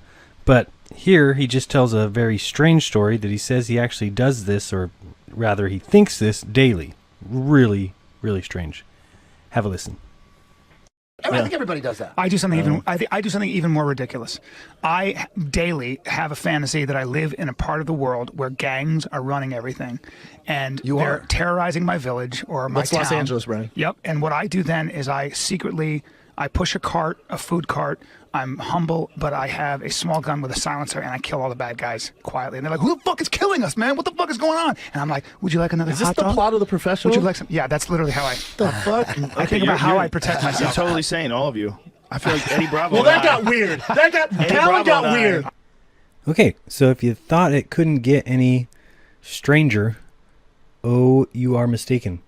But here he just tells a very strange story that he says he actually does this, or rather he thinks this daily. Really, really strange. Have a listen. I think everybody does that. I do something even. I do something even more ridiculous. I daily have a fantasy that I live in a part of the world where gangs are running everything, and they're terrorizing my village or my That's town. Los Angeles, Bryan. Yep. And what I do then is I push a food cart. I'm humble, but I have a small gun with a silencer, and I kill all the bad guys quietly. And they're like, "Who the fuck is killing us, man? What the fuck is going on?" And I'm like, "Would you like another Is this hot the dog? plot of The Professional? Would you like some?" Yeah, that's literally how I. The fuck? I think about how I protect You're myself. totally sane, all of you. I feel like Eddie Bravo. Well, that got weird. Callen got weird. Okay, so if you thought it couldn't get any stranger, oh, you are mistaken.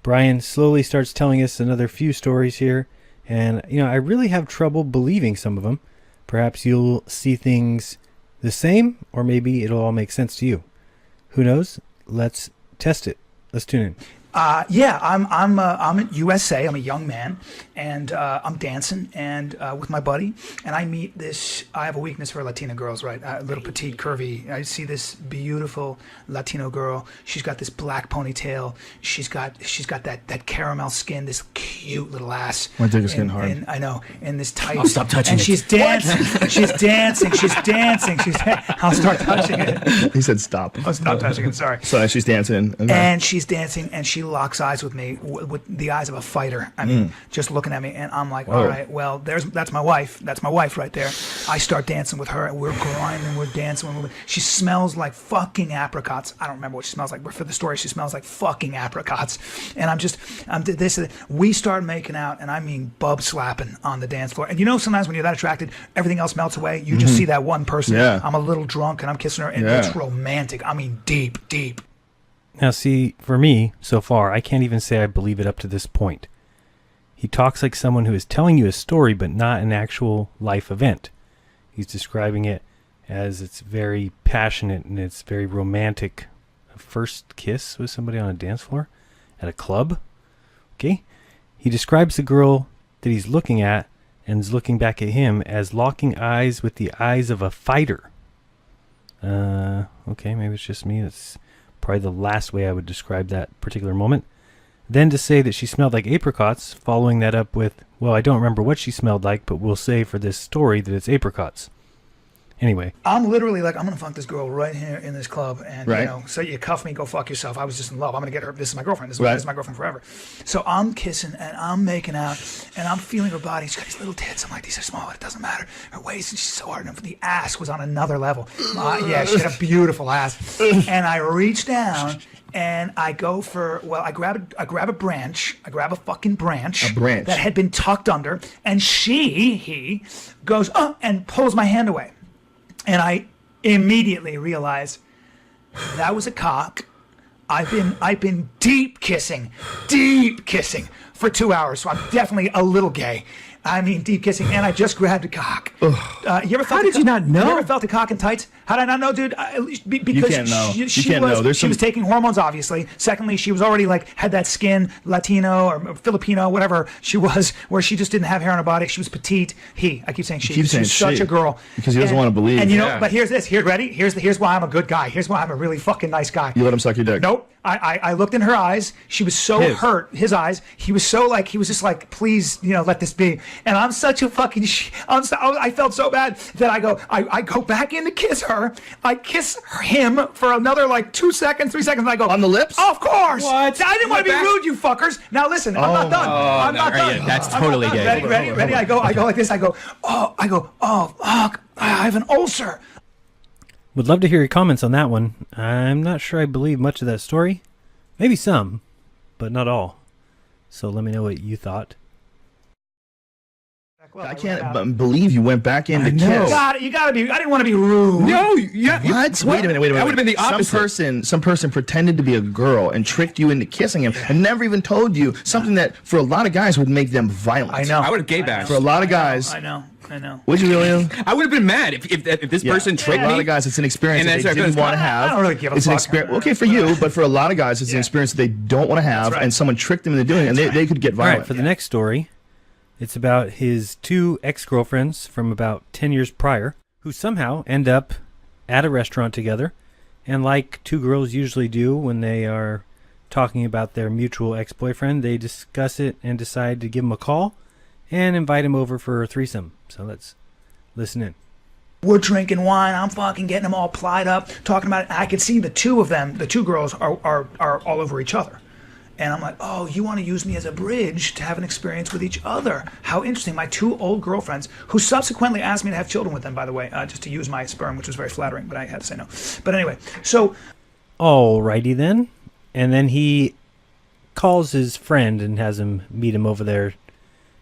Bryan slowly starts telling us another few stories here, and I really have trouble believing some of them. Perhaps you'll see things the same, or maybe it'll all make sense to you. Who knows? Let's test it. Let's tune in. Yeah, I'm in USA. I'm a young man, and I'm dancing and with my buddy, and I meet this. I have a weakness for Latina girls, right? Little petite, curvy. I see this beautiful Latino girl. She's got this black ponytail. She's got that caramel skin. This cute little ass. My dick is getting hard. And I know. And this tight. I'll stop touching and it. she's dancing. She's dancing. She's dancing. I'll start touching it. He said stop. I'll stop touching it. Sorry. So she's dancing. Okay. And she's dancing, and she locks eyes with me with the eyes of a fighter. I mean, just looking at me, and I'm like, all right, well, that's my wife. That's my wife right there. I start dancing with her, and we're grinding, we're dancing. She smells like fucking apricots. I don't remember what she smells like, but for the story, she smells like fucking apricots. And we start making out, and I mean bub slapping on the dance floor. And sometimes when you're that attracted, everything else melts away. You just see that one person. Yeah. I'm a little drunk, and I'm kissing her, and it's romantic. I mean, deep. Now, see, for me, so far, I can't even say I believe it up to this point. He talks like someone who is telling you a story, but not an actual life event. He's describing it as it's very passionate and it's very romantic. A first kiss with somebody on a dance floor at a club. Okay? He describes the girl that he's looking at and is looking back at him as locking eyes with the eyes of a fighter. Okay, maybe it's just me. That's probably the last way I would describe that particular moment. Then to say that she smelled like apricots, following that up with, well, I don't remember what she smelled like, but we'll say for this story that it's apricots. Anyway, I'm literally like, I'm gonna fuck this girl right here in this club, and Right. you know, so you cuff me, go fuck yourself. I was just in love. I'm gonna get her. This is my girlfriend. This is, Right. this is my girlfriend forever. So I'm kissing and I'm making out and I'm feeling her body. She's got these little tits. I'm like, these are small, but it doesn't matter. Her waist, and she's so hard enough. The ass was on another level. Yeah, she had a beautiful ass. And I reach down. And I go for, well, I grab a branch. I grab a fucking branch. A branch. That had been tucked under. And he goes, and pulls my hand away. And I immediately realize that was a cock. I've been deep kissing for 2 hours. So I'm definitely a little gay. I mean, deep kissing, and I just grabbed a cock. You ever felt? How did you not know? You ever felt a cock in tights? How did I not know, dude? Because can't know. she You can't know. she was taking hormones, obviously. Secondly, she was already like had that skin, Latino or Filipino, whatever she was, where she just didn't have hair on her body. She was petite. I keep saying she. keep saying She's such she, a girl. because he doesn't want to believe. And you know, Yeah. but here's this. Here, ready? Here's why I'm a good guy. Here's why I'm a really fucking nice guy. You let him suck your dick. Nope. I looked in her eyes. She was so hurt. His eyes. He was so like, he was just like, please, let this be. And I'm such a fucking. I felt so bad that I go back in to kiss her. I kiss him for another like 2 seconds, 3 seconds. And I go on the lips. Of course. What? I didn't want to be rude, you fuckers. Now listen. I'm not done. I'm not done. Yeah, that's I'm totally not done. gay. Ready. I go like this. I go. Oh fuck. I have an ulcer. would love to hear your comments on that one. I'm not sure I believe much of that story. Maybe some, but not all. So let me know what you thought. I can't believe you went back in to kiss. You gotta be. I didn't want to be rude. No, yeah. What? Wait a minute. That would have been the opposite. Some person pretended to be a girl and tricked you into kissing him and never even told you something that for a lot of guys would make them violent. I know. I would have gay bashed. For a lot of guys. I know. Would you really? I would have been mad if this person tricked For a me. lot of guys, it's an experience And that that's they our didn't first- want to have. I don't really give a fuck. Okay, for you, but for a lot of guys, it's an experience that they don't want to have, right. and someone tricked them into doing it, and they could get All violent. right, for the next story, it's about his 2 ex-girlfriends from about 10 years prior who somehow end up at a restaurant together. And like 2 girls usually do when they are talking about their mutual ex-boyfriend, they discuss it and decide to give him a call and invite him over for a threesome. So let's listen in. We're drinking wine. I'm fucking getting them all plied up, talking about it. I could see the 2 of them, the 2 girls, are all over each other. And I'm like, oh, you want to use me as a bridge to have an experience with each other. How interesting. My 2 old girlfriends, who subsequently asked me to have children with them, by the way, just to use my sperm, which was very flattering, but I had to say no. But anyway, so... Alrighty then. And then he calls his friend and has him meet him over there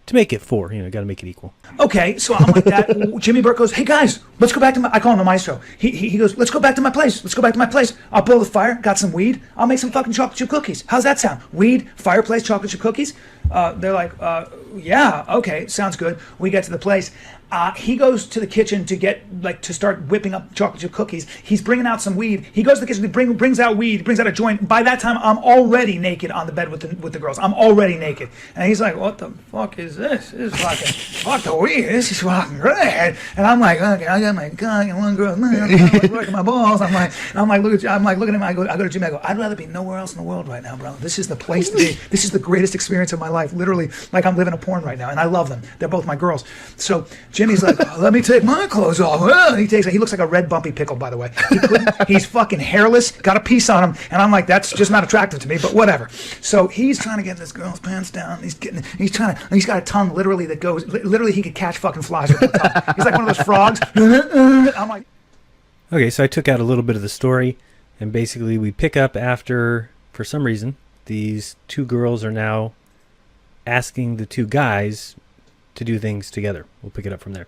to make it 4. Got to make it equal. Okay, so I'm like that. Jimmy Burke goes, hey guys, let's go back to I call him the maestro. He goes, let's go back to my place. Let's go back to my place. I'll build a fire, got some weed. I'll make some fucking chocolate chip cookies. How's that sound? Weed, fireplace, chocolate chip cookies? They're like, yeah, okay, sounds good. We get to the place. He goes to the kitchen to start whipping up chocolate chip cookies. He's bringing out some weed. He goes to the kitchen, brings out weed, brings out a joint. By that time, I'm already naked on the bed with the girls. I'm already naked. And he's like, what the fuck is this? This is fucking, fuck the weed. This is fucking great. And I'm like, okay, I got my cock and one girl, I'm like working my balls. I'm like, looking at him. I go to Jimmy. I go, I'd rather be nowhere else in the world right now, bro. This is the place to be. This is the greatest experience of my life. Literally, like I'm living a porn right now, and I love them. They're both my girls. So Jimmy's like, let me take my clothes off. He looks like a red bumpy pickle, by the way. He's fucking hairless, got a piece on him, and I'm like, that's just not attractive to me, but whatever. So he's trying to get this girl's pants down. He's got a tongue literally that goes, literally he could catch fucking flies with the tongue. He's like one of those frogs. I'm like, Okay, so I took out a little bit of the story, and basically we pick up after, for some reason, these 2 girls are now asking the 2 guys to do things together. We'll pick it up from there.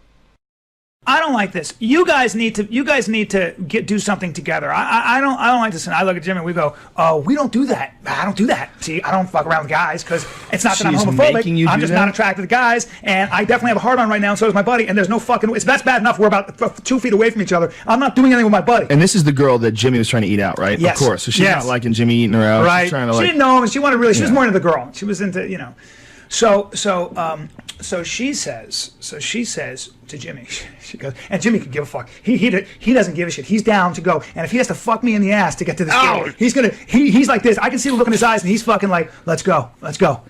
I don't like this. You guys need to do something together. I don't like this. And I look at Jimmy and we go, we don't do that. I don't do that. See, I don't fuck around with guys because it's not that I'm homophobic. I'm just not attracted to guys, and I definitely have a hard on right now, and so does my buddy. And there's no fucking. That's bad enough. We're about 2 feet away from each other. I'm not doing anything with my buddy. And this is the girl that Jimmy was trying to eat out, right? Yes. Of course. So she's Yes. not liking Jimmy eating her out. Right. She's trying to she like. didn't know him, and she wanted really. She was more into the girl. She was into So she says, to Jimmy. She goes, and Jimmy could give a fuck. He doesn't give a shit. He's down to go. And if he has to fuck me in the ass to get to this game, he's like this. I can see the look in his eyes, and he's fucking like, let's go.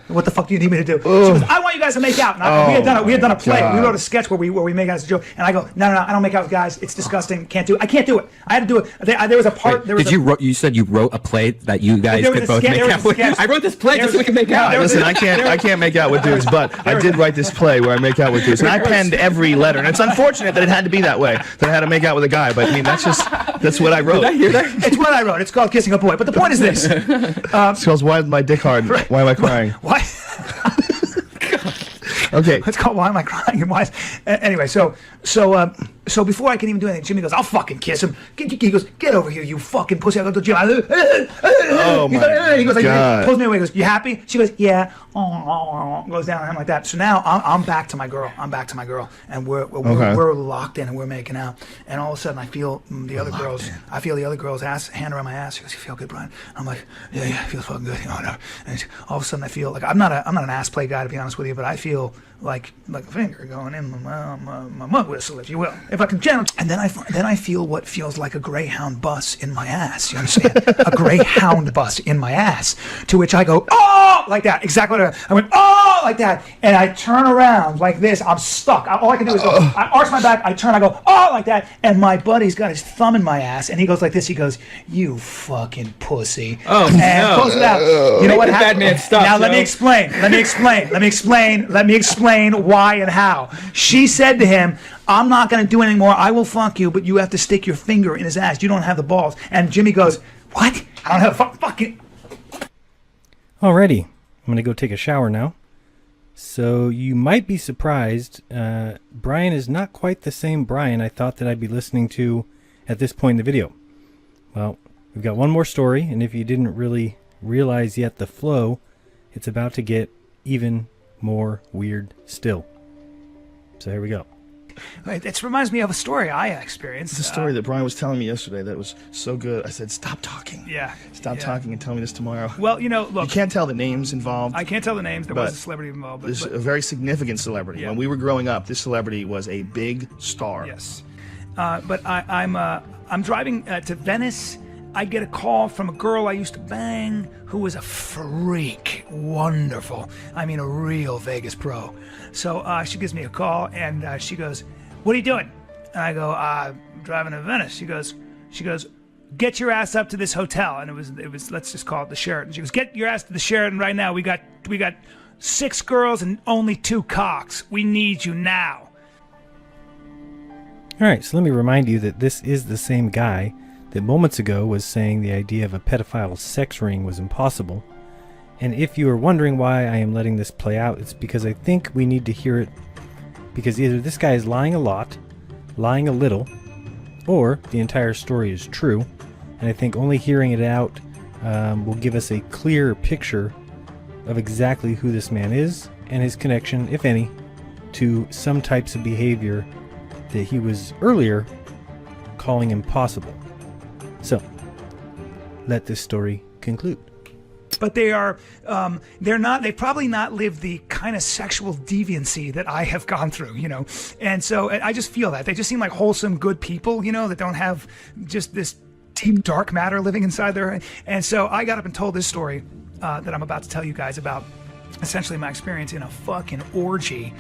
What the fuck do you need me to do? She goes, I want you guys to make out. And we had done a play. We wrote a sketch where we make out as a joke. And I go, no, I don't make out with guys. It's disgusting. I can't do it. I had to do it. There was a part. You said you wrote a play that you guys could both make out with? I wrote this play just so we can make out. Listen, I can't make out with dudes, but I did write this play where I make out with dudes, and I penned every letter. And it's unfortunate that it had to be that way, that I had to make out with a guy. But I mean, that's what I wrote. Did I hear that? It's what I wrote. It's called Kissing a Boy. But the point is this. It's called Why is my dick hard? Why am I crying? Why? Okay. It's called Why Am I Crying? And why? Anyway, so before I can even do anything, Jimmy goes, I'll fucking kiss him. He goes, get over here, you fucking pussy. I go to Jimmy. Oh my he goes like, God. pulls me away. He goes, you happy? She goes, yeah. Goes down on him like that. So now I'm back to my girl. And we're locked in and we're making out. And all of a sudden I feel the other girl's ass, hand around my ass. She goes, you feel good, Bryan? I'm like, yeah, it feels fucking good. Whatever. And all of a sudden I feel like I'm not an ass play guy, to be honest with you, but I feel like a finger going in my mug whistle, if you will, if I can channel. And then I feel what feels like a Greyhound bus in my ass. You understand? A Greyhound bus in my ass. To which I go, oh, like that. Exactly what I went, oh, like that. And I turn around like this. I'm stuck. All I can do is go. I arch my back. I turn. I go, oh, like that. And my buddy's got his thumb in my ass, and he goes like this. He goes, you fucking pussy. Oh, and close it out. You know what happened? Bad man stuff. Now let me explain why and how. She said to him, I'm not going to do any more. I will fuck you, but you have to stick your finger in his ass. You don't have the balls. And Jimmy goes, what? I don't have fucking... Alrighty, I'm going to go take a shower now. So you might be surprised, Bryan is not quite the same Bryan I thought that I'd be listening to at this point in the video. Well, we've got one more story, and if you didn't really realize yet the flow, it's about to get even more weird still. So here we go. It reminds me of a story I experienced. It's a story that Bryan was telling me yesterday that was so good. I said, stop talking. Yeah. Stop talking and tell me this tomorrow. Well, look. You can't tell the names involved. I can't tell the names. There was a celebrity involved. This is a very significant celebrity. Yeah. When we were growing up, this celebrity was a big star. Yes. But I'm driving to Venice. I get a call from a girl I used to bang who was a freak. Wonderful. I mean, a real Vegas pro. So she gives me a call, and she goes, what are you doing? And I go, I'm driving to Venice. She goes, get your ass up to this hotel. And it was let's just call it the Sheraton. She goes, get your ass to the Sheraton right now. We got 6 girls and only 2 cocks. We need you now. Alright, so let me remind you that this is the same guy that moments ago was saying the idea of a pedophile sex ring was impossible. And if you are wondering why I am letting this play out, it's because I think we need to hear it, because either this guy is lying a lot, lying a little, or the entire story is true. And I think only hearing it out will give us a clearer picture of exactly who this man is and his connection, if any, to some types of behavior that he was earlier calling impossible. So, let this story conclude. But they've probably not lived the kind of sexual deviancy that I have gone through, And so I just feel that. They just seem like wholesome, good people, that don't have just this deep, dark matter living inside their head. And so I got up and told this story that I'm about to tell you guys about, essentially my experience in a fucking orgy.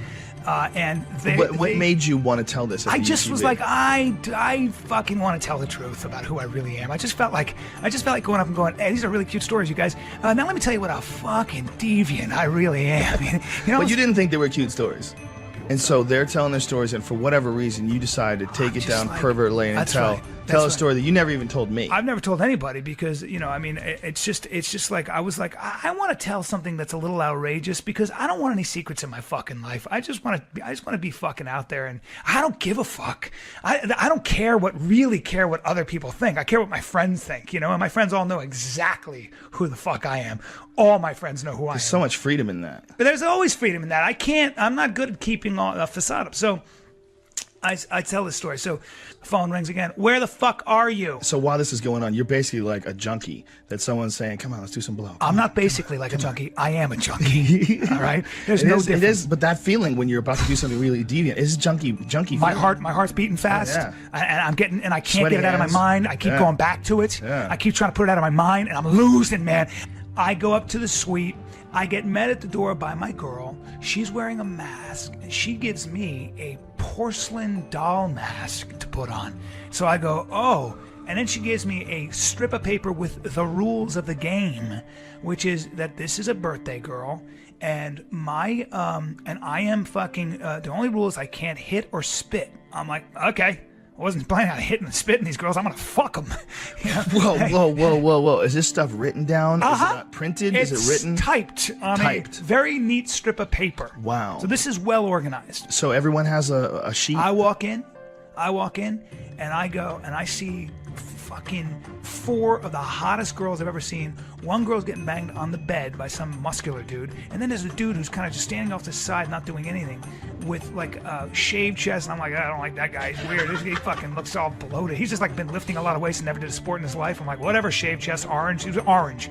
What made you want to tell this? I just was like, I fucking want to tell the truth about who I really am. I just felt like going up and going, hey, these are really cute stories, you guys. Now let me tell you what a fucking deviant I really am. But you didn't think they were cute stories. And so they're telling their stories, and for whatever reason, you decided to take it down pervert lane and tell a story that you never even told me. I've never told anybody because, it's just like, I was like, I want to tell something that's a little outrageous because I don't want any secrets in my fucking life. I just want to be fucking out there, and I don't give a fuck. I don't care what other people think. I care what my friends think, and my friends all know exactly who the fuck I am. All my friends know who I am. There's so much freedom in that. But there's always freedom in that. I'm not good at keeping a facade up. So I tell this story. So, phone rings again. Where the fuck are you? So while this is going on, you're basically like a junkie that someone's saying, "Come on, let's do some blow." I'm not basically like a junkie. I am a junkie. All right. There's no difference. It is, but that feeling when you're about to do something really deviant is junkie. My heart's beating fast, Oh, yeah. and I can't Sweaty get it out of my hands. mind. I keep Yeah. going back to it. Yeah. I keep trying to put it out of my mind, and I'm losing, man. I go up to the suite. I get met at the door by my girl. She's wearing a mask, and she gives me a porcelain doll mask to put on. So I go, oh. And then she gives me a strip of paper with the rules of the game, which is that this is a birthday girl, and and I am fucking, the only rule is I can't hit or spit. I'm like, okay. I wasn't planning on hitting and spitting these girls. I'm gonna fuck them. Whoa! Is this stuff written down? Is it not printed? It's is it written? Typed on a very neat strip of paper. Wow. So this is well organized. So everyone has a sheet. I walk in, and I go and I see fucking 4 of the hottest girls I've ever seen. One girl's getting banged on the bed by some muscular dude, and then there's a dude who's kind of just standing off the side, not doing anything, with like a shaved chest. And I'm like, I don't like that guy. He's weird. He fucking looks all bloated. He's just like been lifting a lot of weights and never did a sport in his life. I'm like, whatever, shaved chest, orange. He was orange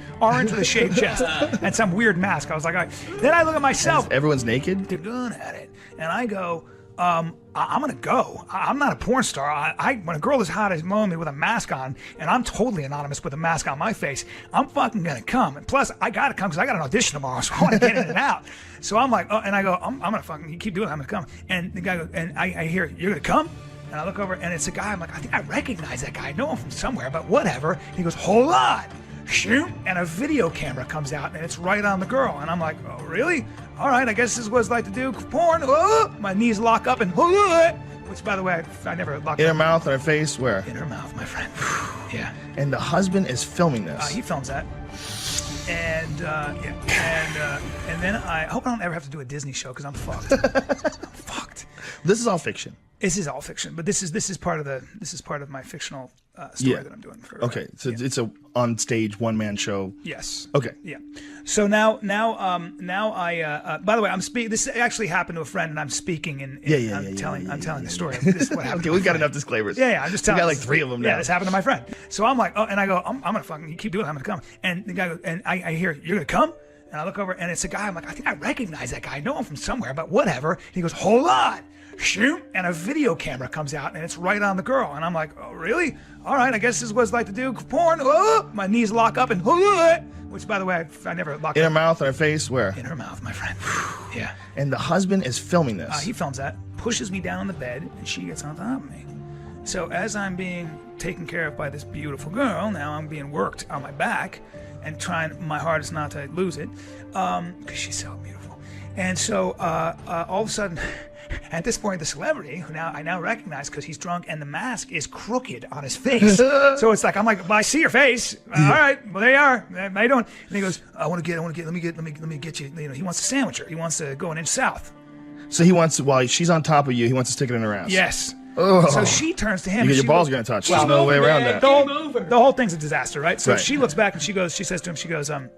with a shaved chest and some weird mask. I was like, all right. Then I look at myself. Everyone's naked. They're good at it, and I go. I'm gonna go. I'm not a porn star. When a girl as hot as mowing me with a mask on, and I'm totally anonymous with a mask on my face, I'm fucking gonna come. And plus, I gotta come because I got an audition tomorrow, so I want to get in and out. So I'm like, and I go, I'm gonna fucking, you keep doing it, I'm gonna come. And the guy goes, and I hear, you're gonna come? And I look over, and it's a guy. I'm like, I think I recognize that guy. I know him from somewhere, but whatever. And he goes, hold on. Shoot, and a video camera comes out, and it's right on the girl. And I'm like, oh, really? All right, I guess this is what it's like to do porn. Oh, my knees lock up, and which, by the way, I never locked in up. her mouth or her face? Where? In her mouth, my friend. Yeah. And the husband is filming this. He films that. And and then I hope I don't ever have to do a Disney show because I'm fucked. I'm fucked. This is all fiction. This is all fiction, but this is part of my fictional story that I'm doing. Okay, so it's a on stage one man show. Yes. Okay. Yeah. So now I by the way, I'm speaking. This actually happened to a friend, and I'm speaking I'm telling the story. This is what happened. Okay, we've got enough disclaimers. Yeah, I'm just telling. We got like 3 of them now. Yeah, this happened to my friend. So I'm like, oh, and I go, I'm gonna fucking, you keep doing it, I'm gonna come. And the guy goes, and I hear, you're gonna come? And I look over, and it's a guy. I'm like, I think I recognize that guy. I know him from somewhere, but whatever. He goes, hold on. Shoot, and a video camera comes out, and it's right on the girl. And I'm like, oh, really? All right, I guess this is what it's like to do porn. Oh, my knees lock up, and which, by the way, I never locked up. In her mouth or her face? Where? In her mouth, my friend. Yeah. And the husband is filming this. He films that, pushes me down on the bed, and she gets on top of me. So as I'm being taken care of by this beautiful girl, now I'm being worked on my back and trying my hardest not to lose it, because she's so beautiful. And so all of a sudden, at this point, the celebrity, who I now recognize because he's drunk and the mask is crooked on his face. So it's like, I'm like, well, I see your face. All right, well, there you are. How you doing? And he goes, let me get you. You know, he wants to sandwich her. He wants to go an inch south. So he wants, while she's on top of you, he wants to stick it in her ass. Yes. Oh. So she turns to him. Your balls are going to touch. There's no way around that. The whole thing's a disaster, right? So Right. she looks back and she says to him,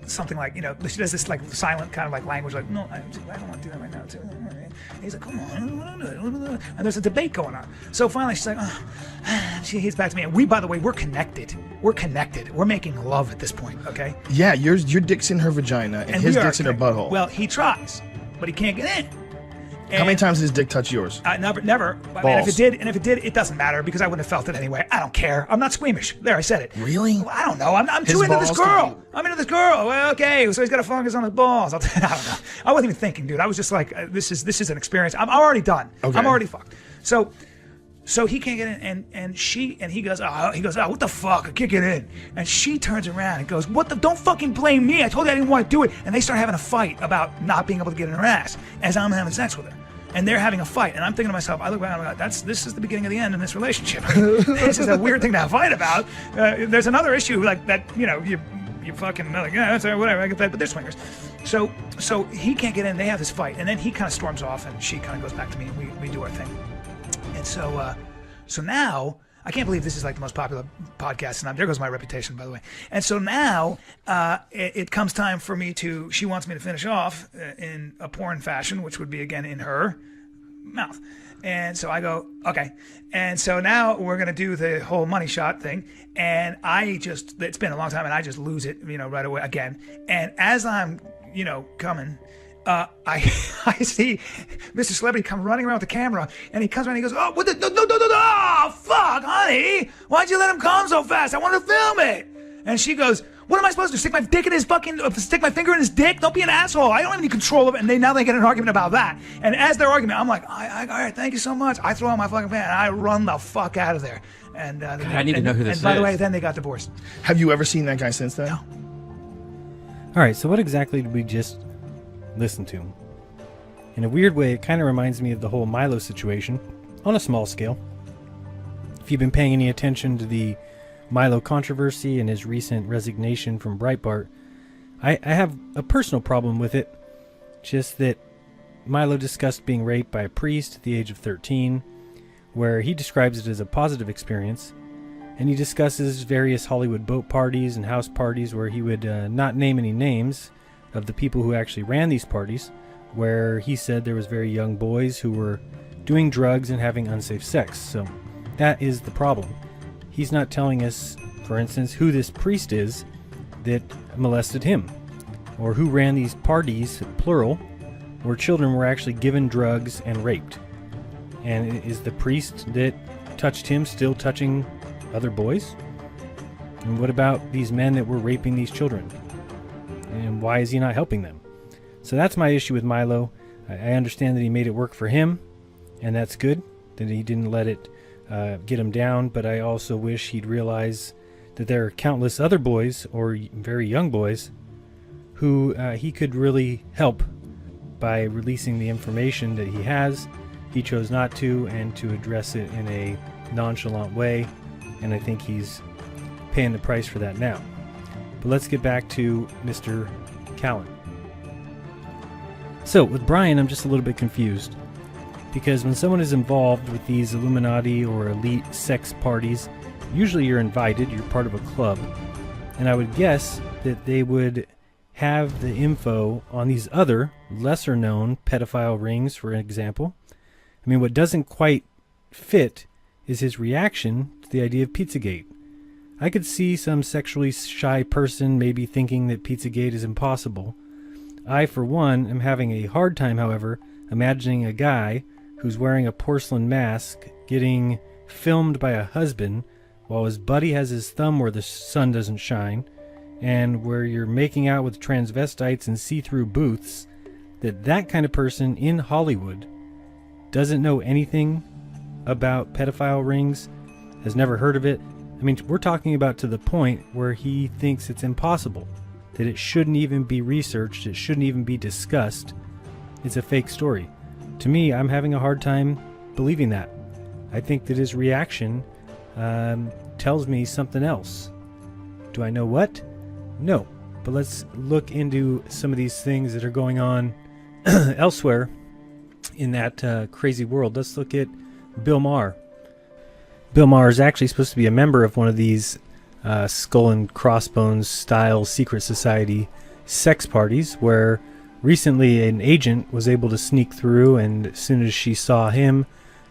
something like, she does this like silent kind of like language, like, no, I don't want to do that right now. And he's like, come on. And there's a debate going on. So finally she's like, he's back to me. And we, by the way, we're connected. We're making love at this point, okay? Yeah, your dick's in her vagina and his dick's in her butthole. Well, he tries, but he can't get in. How many times did his dick touch yours? Never. I mean, if it did, it doesn't matter because I wouldn't have felt it anyway. I don't care. I'm not squeamish. There, I said it. Really? Well, I don't know. I'm too into this girl. I'm into this girl. Well, okay, so he's got a fungus on his balls. I don't know. I wasn't even thinking, dude. I was just like, this is an experience. I'm already done. Okay. I'm already fucked. So he can't get in, and he goes, what the fuck? I can't get in. And she turns around and goes, don't fucking blame me. I told you I didn't want to do it. And they start having a fight about not being able to get in her ass as I'm having sex with her. And they're having a fight, and I'm thinking to myself, I look around and I'm like, this is the beginning of the end in this relationship. This is a weird thing to fight about. There's another issue like that, you fucking like, yeah, that's whatever, I get that, but they're swingers. So he can't get in, they have this fight, and then he kind of storms off, and she kind of goes back to me, and we do our thing. And so now, I can't believe this is like the most popular podcast, and there goes my reputation, by the way. And so now, it comes time for me she wants me to finish off in a porn fashion, which would be, again, in her mouth. And so I go, okay. And so now we're going to do the whole money shot thing. And it's been a long time, and I just lose it, right away again. And as I'm, coming, I see Mr. Celebrity come running around with the camera, and he comes around and he goes, oh, oh, fuck, honey. Why'd you let him come so fast? I wanted to film it. And she goes, what am I supposed to do? Stick my finger in his dick? Don't be an asshole. I don't have any control of it. And now they get an argument about that. And as their argument, I'm like, all right, thank you so much. I throw out my fucking pants and I run the fuck out of there. And I need to know who this is. And by the way, then they got divorced. Have you ever seen that guy since then? No. All right, so what exactly did we just listen to? In a weird way, it kind of reminds me of the whole Milo situation on a small scale. If you've been paying any attention to the Milo controversy and his recent resignation from Breitbart, I have a personal problem with it. Just that Milo discussed being raped by a priest at the age of 13, where he describes it as a positive experience, and he discusses various Hollywood boat parties and house parties where he would not name any names of the people who actually ran these parties, where he said there was very young boys who were doing drugs and having unsafe sex. So that is the problem. He's not telling us, for instance, who this priest is that molested him, or who ran these parties, plural, where children were actually given drugs and raped. And is the priest that touched him still touching other boys? And what about these men that were raping these children? And why is he not helping them? So that's my issue with Milo. I understand that he made it work for him, and that's good, that he didn't let it get him down, but I also wish he'd realize that there are countless other boys, or very young boys, who he could really help by releasing the information that he has. He chose not to, and to address it in a nonchalant way, and I think he's paying the price for that now. But let's get back to Mr. Callen. So with Bryan, I'm just a little bit confused, because when someone is involved with these Illuminati or elite sex parties, usually you're invited, you're part of a club, and I would guess that they would have the info on these other, lesser known pedophile rings, for example. I mean, what doesn't quite fit is his reaction to the idea of PizzaGate. I could see some sexually shy person maybe thinking that PizzaGate is impossible. I, for one, am having a hard time, however, imagining a guy who's wearing a porcelain mask getting filmed by a husband while his buddy has his thumb where the sun doesn't shine, and where you're making out with transvestites in see-through booths, that kind of person in Hollywood doesn't know anything about pedophile rings, has never heard of it. I mean, we're talking about to the point where he thinks it's impossible, that it shouldn't even be researched, it shouldn't even be discussed. It's a fake story. To me, I'm having a hard time believing that. I think that his reaction tells me something else. Do I know what? No. But let's look into some of these things that are going on elsewhere in that crazy world. Let's look at Bill Maher. Bill Maher is actually supposed to be a member of one of these skull and crossbones style secret society sex parties, where recently an agent was able to sneak through, and as soon as she saw him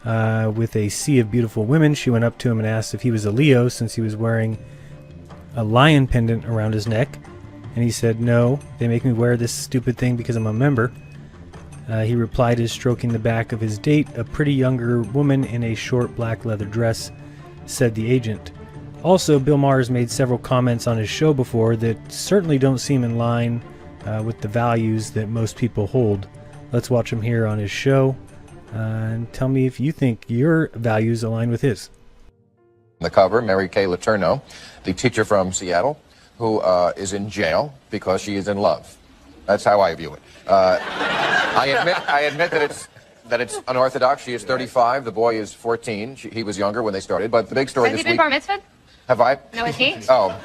with a sea of beautiful women, she went up to him and asked if he was a Leo, since he was wearing a lion pendant around his neck. And he said, no, they make me wear this stupid thing because I'm a member. He replied as stroking the back of his date, a pretty younger woman in a short black leather dress, said the agent. Also, Bill Maher has made several comments on his show before that certainly don't seem in line with the values that most people hold. Let's watch him here on his show and tell me if you think your values align with his. The cover, Mary Kay Letourneau, the teacher from Seattle, who is in jail because she is in love. That's how I view it. I admit that it's unorthodox. She is 35. The boy is 14. He was younger when they started. But the big story Has this he been week. bar mitzvahed? Have I? No, is he? Oh.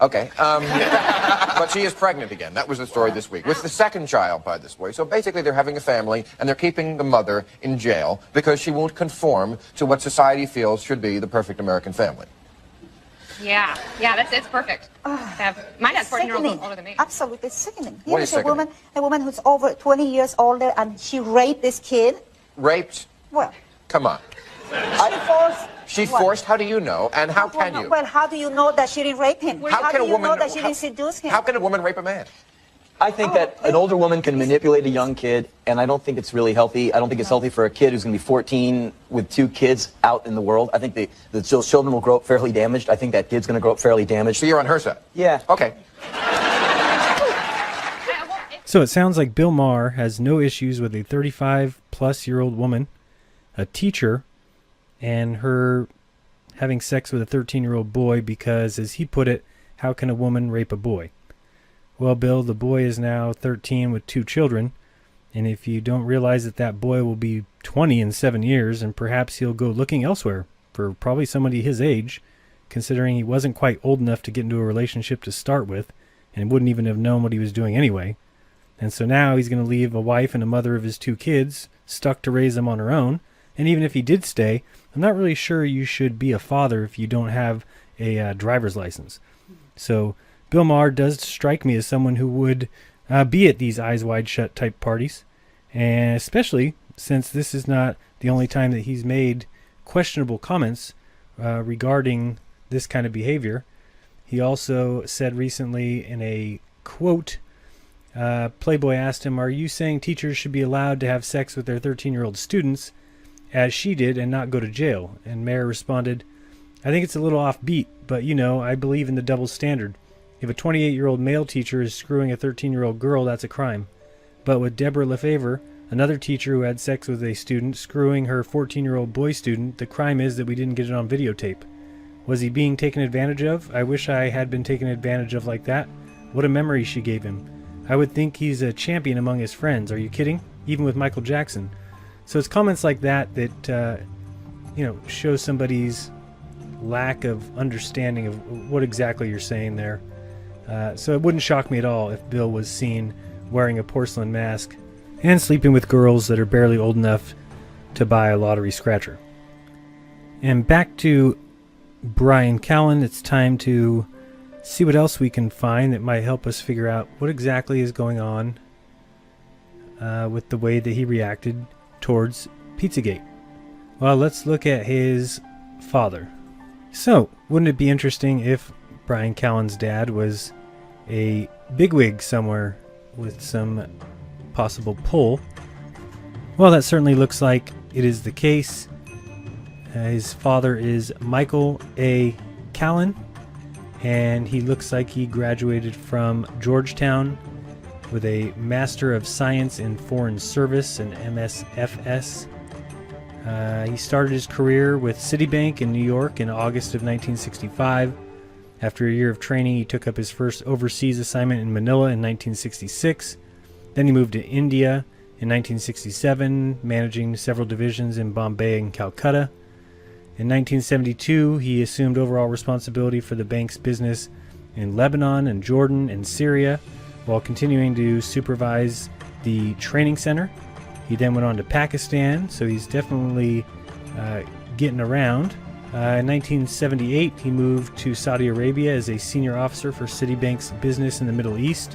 Okay. But she is pregnant again. That was the story this week. With the second child by this boy. So basically they're having a family, and they're keeping the mother in jail because she won't conform to what society feels should be the perfect American family. Yeah, it's perfect. My dad's 14-year-old older than me. Absolutely sickening. What Here is is a woman who's over 20 years older, and she raped this kid. Raped Well, Come on. she forced. She what? forced? How do you know? And how can you? Well, how do you know that she didn't rape him? How can do a you woman know that she didn't seduce him? How can a woman rape a man? I think that an older woman can manipulate a young kid, and I don't think it's really healthy. I don't think it's healthy for a kid who's going to be 14 with 2 kids out in the world. I think the children will grow up fairly damaged. I think that kid's going to grow up fairly damaged. So you're on her side? Yeah. Okay. So it sounds like Bill Maher has no issues with a 35-plus-year-old woman, a teacher, and her having sex with a 13-year-old boy because, as he put it, how can a woman rape a boy? Well, Bill, the boy is now 13 with 2 children, and if you don't realize that that boy will be 20 in 7 years, and perhaps he'll go looking elsewhere for probably somebody his age, considering he wasn't quite old enough to get into a relationship to start with, and wouldn't even have known what he was doing anyway. And so now he's going to leave a wife and a mother of his 2 kids stuck to raise them on her own. And even if he did stay, I'm not really sure you should be a father if you don't have a driver's license. So Bill Maher does strike me as someone who would be at these eyes wide shut type parties, and especially since this is not the only time that he's made questionable comments regarding this kind of behavior. He also said recently in a quote, Playboy asked him, "Are you saying teachers should be allowed to have sex with their 13-year-old students, as she did, and not go to jail?" And Mayer responded, "I think it's a little offbeat, but you know, I believe in the double standard. If a 28-year-old male teacher is screwing a 13-year-old girl, that's a crime. But with Deborah Lefevre, another teacher who had sex with a student, screwing her 14-year-old boy student, the crime is that we didn't get it on videotape. Was he being taken advantage of? I wish I had been taken advantage of like that. What a memory she gave him. I would think he's a champion among his friends. Are you kidding? Even with Michael Jackson." So it's comments like that that, show somebody's lack of understanding of what exactly you're saying there. So it wouldn't shock me at all if Bill was seen wearing a porcelain mask and sleeping with girls that are barely old enough to buy a lottery scratcher. And back to Bryan Callen, it's time to see what else we can find that might help us figure out what exactly is going on with the way that he reacted towards PizzaGate. Well, let's look at his father. So, wouldn't it be interesting if Bryan Callen's dad was a bigwig somewhere with some possible pull? Well, that certainly looks like it is the case. His father is Michael A. Callen, and he looks like he graduated from Georgetown with a Master of Science in Foreign Service, an MSFS. He started his career with Citibank in New York in August of 1965. After a year of training, he took up his first overseas assignment in Manila in 1966. Then he moved to India in 1967, managing several divisions in Bombay and Calcutta. In 1972, he assumed overall responsibility for the bank's business in Lebanon and Jordan and Syria, while continuing to supervise the training center. He then went on to Pakistan, so he's definitely getting around. In 1978, he moved to Saudi Arabia as a senior officer for Citibank's business in the Middle East.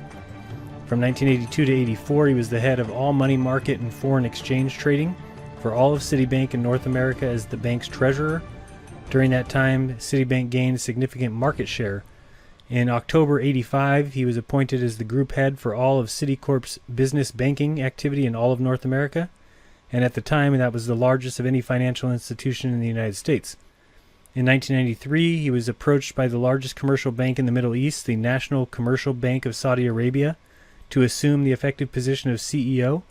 From 1982 to 84, he was the head of all money market and foreign exchange trading for all of Citibank in North America as the bank's treasurer. During that time, Citibank gained significant market share. In October 85, he was appointed as the group head for all of Citicorp's business banking activity in all of North America, and at the time that was the largest of any financial institution in the United States. In 1993, he was approached by the largest commercial bank in the Middle East, the National Commercial Bank of Saudi Arabia, to assume the effective position of CEO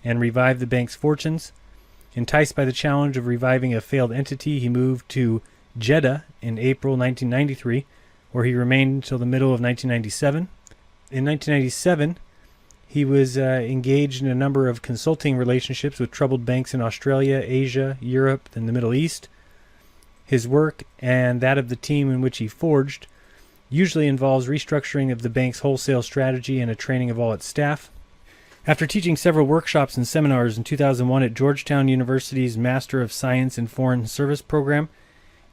and revive the bank's fortunes. Enticed by the challenge of reviving a failed entity, he moved to Jeddah in April 1993, where he remained until the middle of 1997. In 1997, he was engaged in a number of consulting relationships with troubled banks in Australia, Asia, Europe, and the Middle East. His work and that of the team in which he forged usually involves restructuring of the bank's wholesale strategy and a training of all its staff. After teaching several workshops and seminars in 2001 at Georgetown University's Master of Science in Foreign Service program,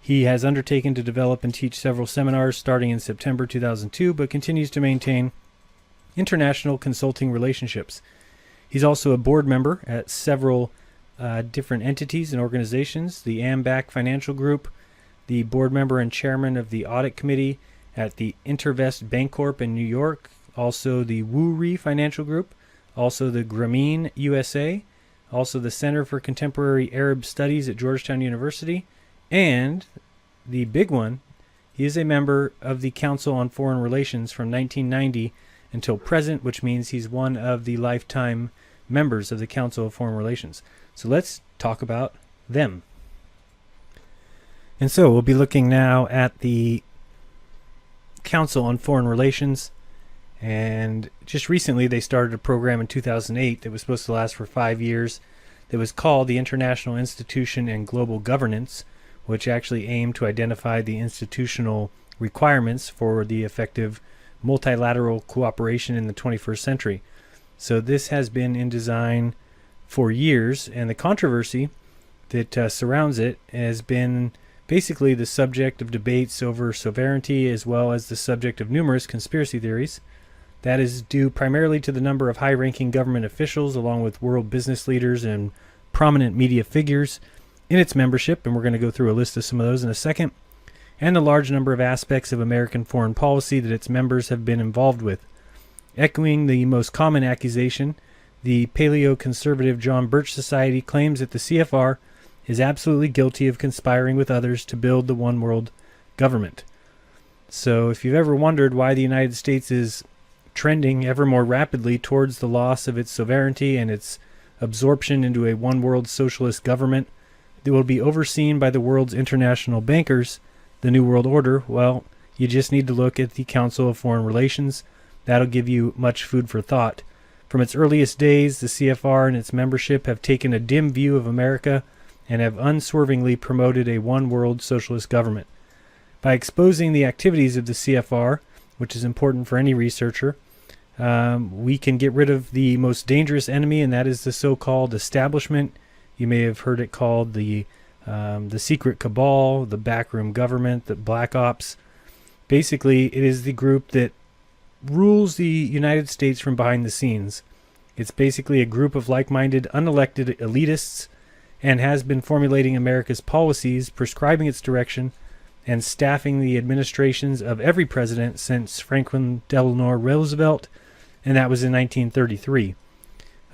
he has undertaken to develop and teach several seminars starting in September 2002, but continues to maintain international consulting relationships. He's also a board member at several different entities and organizations. The AMBAC Financial Group, the board member and chairman of the audit committee at the Intervest Bancorp in New York, also the Woori Financial Group, also the Grameen USA, also the Center for Contemporary Arab Studies at Georgetown University, and the big one, he is a member of the Council on Foreign Relations from 1990 until present, which means he's one of the lifetime members of the Council of Foreign Relations. So let's talk about them. And so we'll be looking now at the Council on Foreign Relations. And just recently they started a program in 2008 that was supposed to last for 5 years that was called the International Institution and Global Governance, which actually aimed to identify the institutional requirements for the effective multilateral cooperation in the 21st century. So this has been in design for years, and the controversy that surrounds it has been basically the subject of debates over sovereignty, as well as the subject of numerous conspiracy theories. That is due primarily to the number of high-ranking government officials, along with world business leaders and prominent media figures in its membership, and we're going to go through a list of some of those in a second, and the large number of aspects of American foreign policy that its members have been involved with. Echoing the most common accusation, the paleo-conservative John Birch Society claims that the CFR is absolutely guilty of conspiring with others to build the one world government. So if you've ever wondered why the United States is trending ever more rapidly towards the loss of its sovereignty and its absorption into a one world socialist government that will be overseen by the world's international bankers, the New World Order, well, you just need to look at the Council of Foreign Relations. That'll give you much food for thought. From its earliest days, the CFR and its membership have taken a dim view of America and have unswervingly promoted a one world socialist government. By exposing the activities of the CFR, which is important for any researcher, we can get rid of the most dangerous enemy, and that is the so-called establishment. You may have heard it called the secret cabal, the backroom government, the black ops. Basically, it is the group that rules the United States from behind the scenes. It's basically a group of like-minded, unelected elitists, and has been formulating America's policies, prescribing its direction, and staffing the administrations of every president since Franklin Delano Roosevelt, and that was in 1933.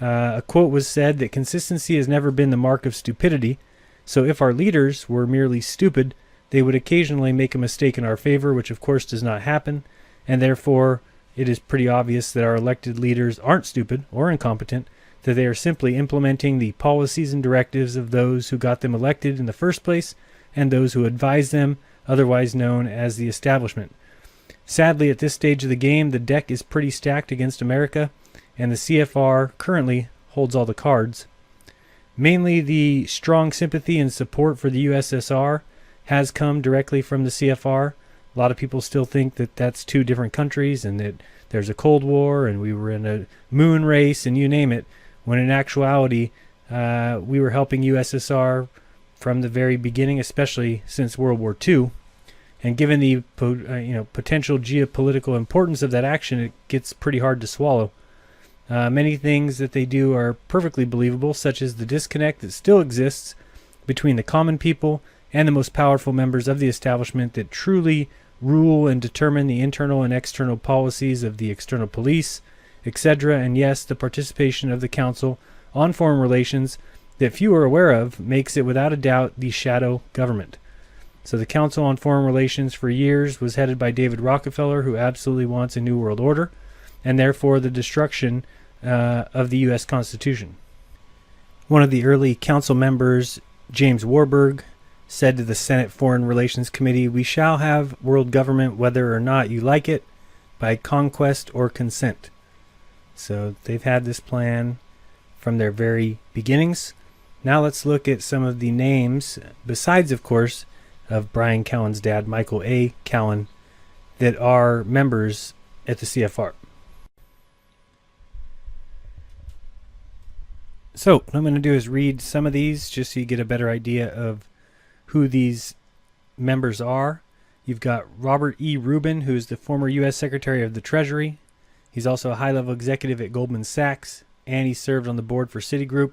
A quote was said that consistency has never been the mark of stupidity, so if our leaders were merely stupid, they would occasionally make a mistake in our favor, which of course does not happen, and therefore it is pretty obvious that our elected leaders aren't stupid or incompetent, that they are simply implementing the policies and directives of those who got them elected in the first place and those who advise them, otherwise known as the establishment. Sadly, at this stage of the game, the deck is pretty stacked against America, and the CFR currently holds all the cards. Mainly the strong sympathy and support for the USSR has come directly from the CFR. A lot of people still think that that's two different countries and that there's a Cold War and we were in a moon race and you name it, when in actuality we were helping USSR from the very beginning, especially since World War II. And given the potential geopolitical importance of that action, it gets pretty hard to swallow. Many things that they do are perfectly believable, such as the disconnect that still exists between the common people and the most powerful members of the establishment that truly rule and determine the internal and external policies of the external police, etc. And yes, the participation of the Council on Foreign Relations that few are aware of makes it without a doubt the shadow government. So the Council on Foreign Relations for years was headed by David Rockefeller, who absolutely wants a new world order, and therefore the destruction of the U.S. Constitution. One of the early council members, James Warburg, said to the Senate Foreign Relations Committee, "We shall have world government whether or not you like it, by conquest or consent." So they've had this plan from their very beginnings. Now let's look at some of the names, besides, of course, of Bryan Callen's dad, Michael A. Callen, that are members at the CFR. So what I'm going to do is read some of these just so you get a better idea of who these members are. You've got Robert E. Rubin, who is the former U.S. Secretary of the Treasury. He's also a high-level executive at Goldman Sachs, and he served on the board for Citigroup.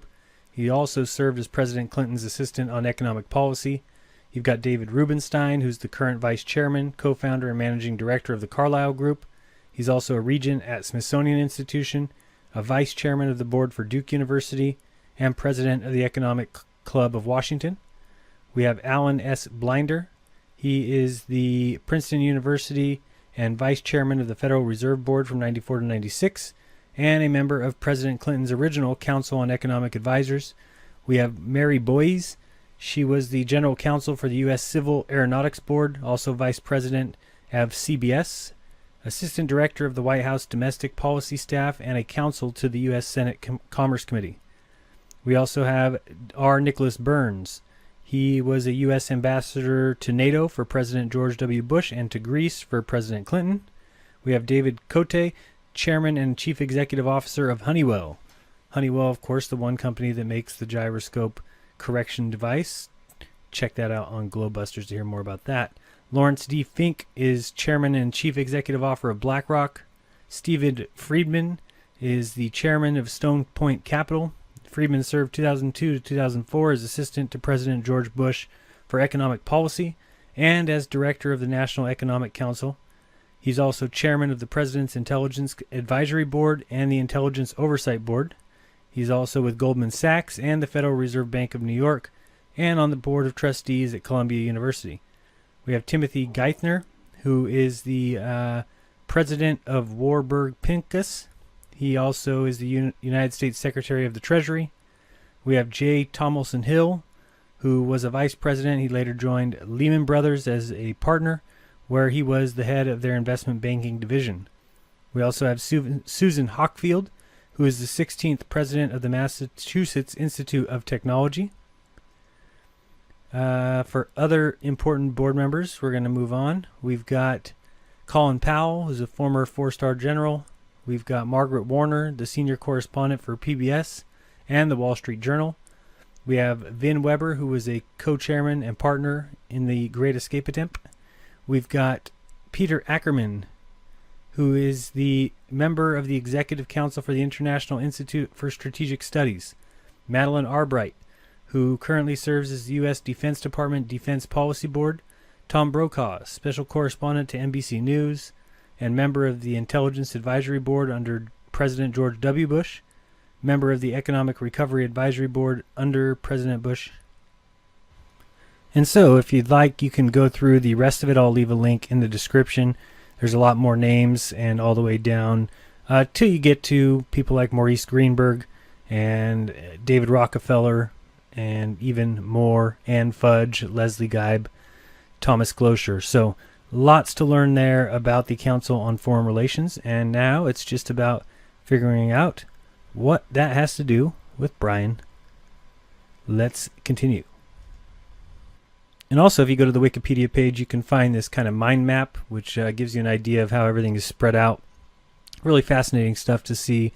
He also served as President Clinton's assistant on economic policy. You've got David Rubenstein, who's the current vice chairman, co-founder, and managing director of the Carlyle Group. He's also a regent at Smithsonian Institution, a vice chairman of the board for Duke University, and president of the Economic Club of Washington. We have Alan S. Blinder. He is the Princeton University and vice chairman of the Federal Reserve Board from 94 to 96, and a member of President Clinton's original Council on Economic Advisors. We have Mary Boyes. She was the general counsel for the U.S. Civil Aeronautics Board, also vice president of CBS, assistant director of the White House Domestic Policy Staff, and a counsel to the U.S. Senate Commerce Committee. We also have R. Nicholas Burns. He was a U.S. ambassador to NATO for President George W. Bush and to Greece for President Clinton. We have David Cote, chairman and chief executive officer of Honeywell. Honeywell, of course, the one company that makes the gyroscope correction device. Check that out on Globebusters to hear more about that. Lawrence D. Fink is chairman and chief executive officer of BlackRock. Stephen Friedman is the chairman of Stone Point Capital. Friedman served 2002 to 2004 as assistant to President George Bush for economic policy and as director of the National Economic Council. He's also chairman of the President's Intelligence Advisory Board and the Intelligence Oversight Board. He's also with Goldman Sachs and the Federal Reserve Bank of New York and on the board of trustees at Columbia University. We have Timothy Geithner, who is the president of Warburg Pincus. He also is the United States Secretary of the Treasury. We have J. Tomlinson Hill, who was a vice president. He later joined Lehman Brothers as a partner, where he was the head of their investment banking division. We also have Susan Hockfield, who is the 16th president of the Massachusetts Institute of Technology. For other important board members, we're going to move on. We've got Colin Powell, who's a former four-star general. We've got Margaret Warner, the senior correspondent for PBS and the Wall Street Journal. We have Vin Weber, who was a co-chairman and partner in the Great Escape Attempt. We've got Peter Ackerman, who is the member of the Executive Council for the International Institute for Strategic Studies. Madeleine Albright, who currently serves as the U.S. Defense Department Defense Policy Board. Tom Brokaw, special correspondent to NBC News and member of the Intelligence Advisory Board under President George W. Bush, member of the Economic Recovery Advisory Board under President Bush. And so, if you'd like, you can go through the rest of it. I'll leave a link in the description. There's a lot more names, and all the way down till you get to people like Maurice Greenberg and David Rockefeller, and even more, Ann Fudge, Leslie Geib, Thomas Glosher. So lots to learn there about the Council on Foreign Relations, and now it's just about figuring out what that has to do with Bryan. Let's continue. And also, if you go to the Wikipedia page, you can find this kind of mind map, which gives you an idea of how everything is spread out. Really fascinating stuff to see.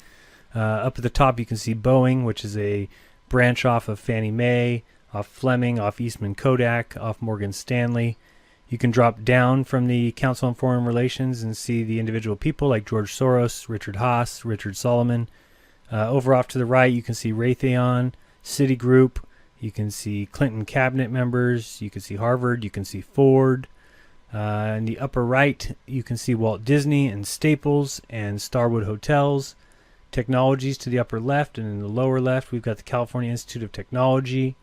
Up at the top, you can see Boeing, which is a branch off of Fannie Mae, off Fleming, off Eastman Kodak, off Morgan Stanley. You can drop down from the Council on Foreign Relations and see the individual people like George Soros, Richard Haas, Richard Solomon. Over off to the right, you can see Raytheon, Citigroup. You can see Clinton cabinet members. You can see Harvard. You can see Ford. In the upper right, you can see Walt Disney and Staples and Starwood Hotels. Technologies to the upper left, and in the lower left, we've got the California Institute of Technology,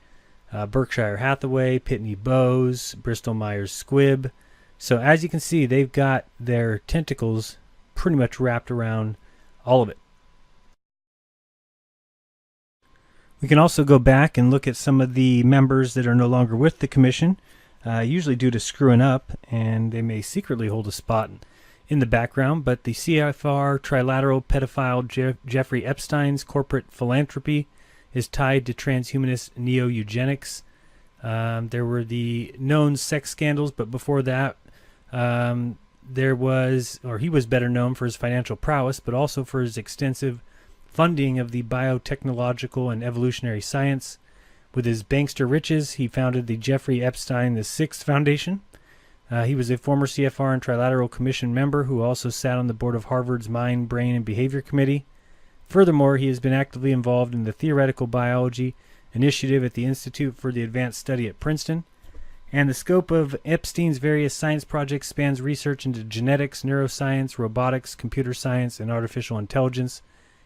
Berkshire Hathaway, Pitney Bowes, Bristol Myers Squibb. So as you can see, they've got their tentacles pretty much wrapped around all of it. We can also go back and look at some of the members that are no longer with the commission, usually due to screwing up, and they may secretly hold a spot in the background, but the CFR trilateral pedophile Jeffrey Epstein's corporate philanthropy is tied to transhumanist neo-eugenics. There were the known sex scandals, but before that, he was better known for his financial prowess, but also for his extensive funding of the biotechnological and evolutionary science. With his bankster riches, he founded the Jeffrey Epstein VI Foundation. He was a former CFR and Trilateral Commission member who also sat on the board of Harvard's Mind, Brain, and Behavior Committee. Furthermore, he has been actively involved in the theoretical biology initiative at the Institute for the Advanced Study at Princeton. And the scope of Epstein's various science projects spans research into genetics, neuroscience, robotics, computer science, and artificial intelligence.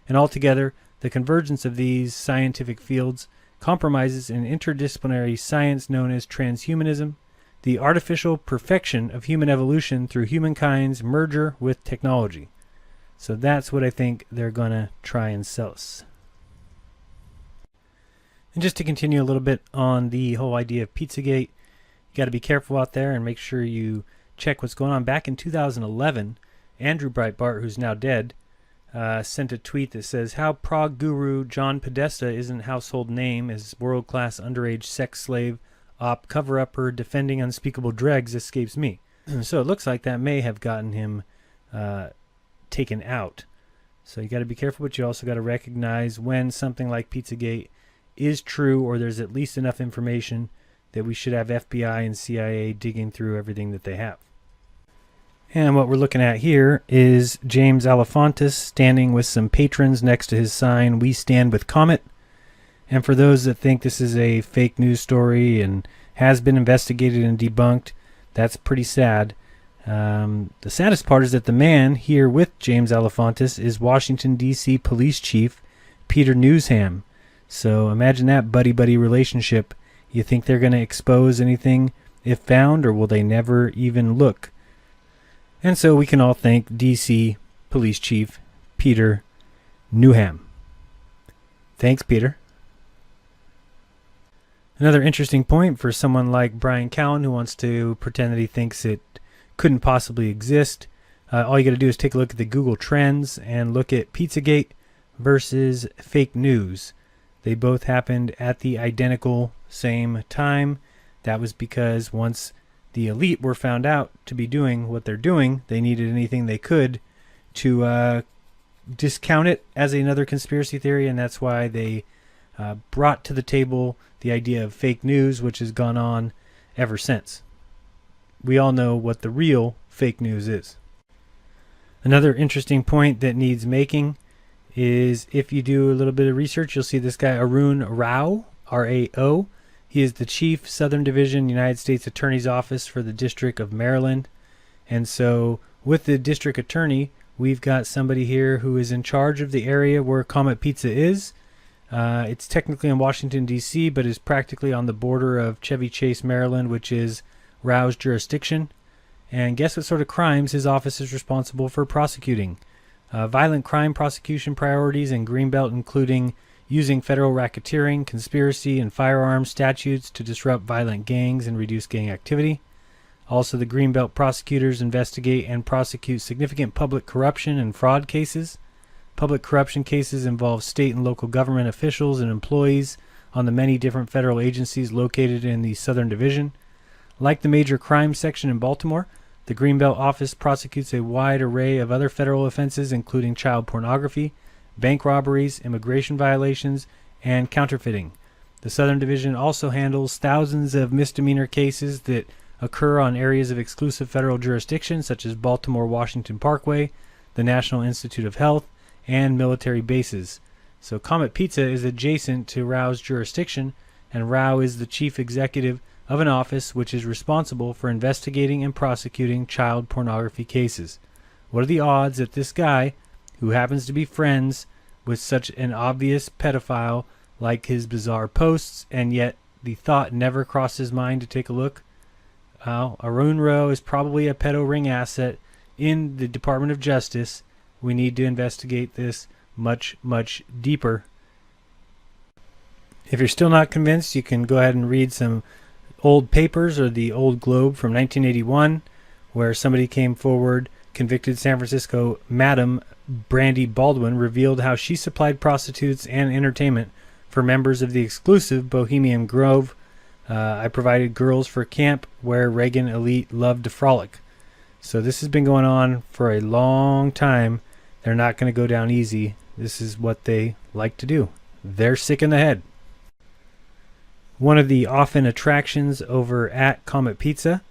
And altogether, the convergence of these scientific fields compromises an interdisciplinary science known as transhumanism, the artificial perfection of human evolution through humankind's merger with technology. So that's what I think they're going to try and sell us. And just to continue a little bit on the whole idea of PizzaGate, you got to be careful out there and make sure you check what's going on. Back in 2011, Andrew Breitbart, who's now dead, sent a tweet that says, "How Prague guru John Podesta isn't household name as world-class underage sex slave op cover-upper defending unspeakable dregs escapes me." So it looks like that may have gotten him taken out. So you got to be careful, but you also got to recognize when something like PizzaGate is true, or there's at least enough information that we should have FBI and CIA digging through everything that they have. And what we're looking at here is James Alefantis standing with some patrons next to his sign, "We Stand with Comet." And for those that think this is a fake news story and has been investigated and debunked, that's pretty sad. The saddest part is that the man here with James Alefantis is Washington, D.C. Police Chief Peter Newsham. So imagine that buddy-buddy relationship. You think they're going to expose anything if found, or will they never even look? And so we can all thank D.C. Police Chief Peter Newsham. Thanks, Peter. Another interesting point for someone like Bryan Callen, who wants to pretend that he thinks it couldn't possibly exist. All you got to do is take a look at the Google Trends and look at PizzaGate versus fake news. They both happened at the identical same time. That was because once the elite were found out to be doing what they're doing, they needed anything they could to discount it as another conspiracy theory, and that's why they brought to the table the idea of fake news, which has gone on ever since. We all know what the real fake news is. Another interesting point that needs making is if you do a little bit of research, you'll see this guy Arun Rao, R-A-O. He is the Chief Southern Division United States Attorney's Office for the District of Maryland. And so with the district attorney, we've got somebody here who is in charge of the area where Comet Pizza is. It's technically in Washington, D.C., but is practically on the border of Chevy Chase, Maryland, which is Rao's jurisdiction. And guess what sort of crimes his office is responsible for prosecuting? Violent crime prosecution priorities in Greenbelt, including using federal racketeering, conspiracy, and firearms statutes to disrupt violent gangs and reduce gang activity. Also, the Greenbelt prosecutors investigate and prosecute significant public corruption and fraud cases. Public corruption cases involve state and local government officials and employees on the many different federal agencies located in the Southern Division. Like the major crime section in Baltimore, the Greenbelt office prosecutes a wide array of other federal offenses, including child pornography, bank robberies, immigration violations, and counterfeiting. The Southern Division also handles thousands of misdemeanor cases that occur on areas of exclusive federal jurisdiction, such as Baltimore-Washington Parkway, the National Institute of Health, and military bases. So Comet Pizza is adjacent to Rao's jurisdiction, and Rao is the chief executive of an office which is responsible for investigating and prosecuting child pornography cases. What are the odds that this guy, who happens to be friends with such an obvious pedophile like his bizarre posts, and yet the thought never crossed his mind to take a look? Well, Arun Rao is probably a pedo ring asset in the Department of Justice. We need to investigate this much, much deeper. If you're still not convinced, you can go ahead and read some old papers or the Old Globe from 1981, where somebody came forward, convicted San Francisco Madam Brandy Baldwin, revealed how she supplied prostitutes and entertainment for members of the exclusive Bohemian Grove. I provided girls for camp where Reagan elite loved to frolic. So this has been going on for a long time. They're not going to go down easy. This is what they like to do. They're sick in the head. One of the often attractions over at Comet Pizza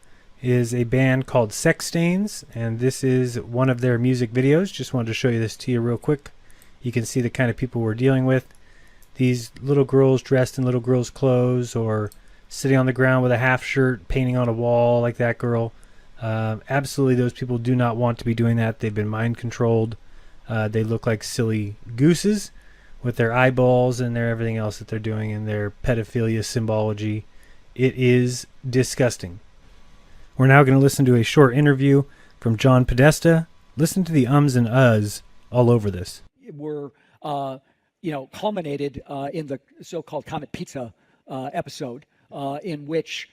is a band called Sex Stains, and this is one of their music videos. Just wanted to show you this to you real quick. You can see the kind of people we're dealing with. these little girls dressed in little girls' clothes or sitting on the ground with a half shirt painting on a wall like that girl. Absolutely, those people do not want to be doing that. They've been mind controlled. They look like silly gooses with their eyeballs and their everything else that they're doing and their pedophilia symbology. It is disgusting. We're now going to listen to a short interview from John Podesta. Listen to the ums and uhs all over this. Were, culminated in the so-called Comet Pizza episode, in which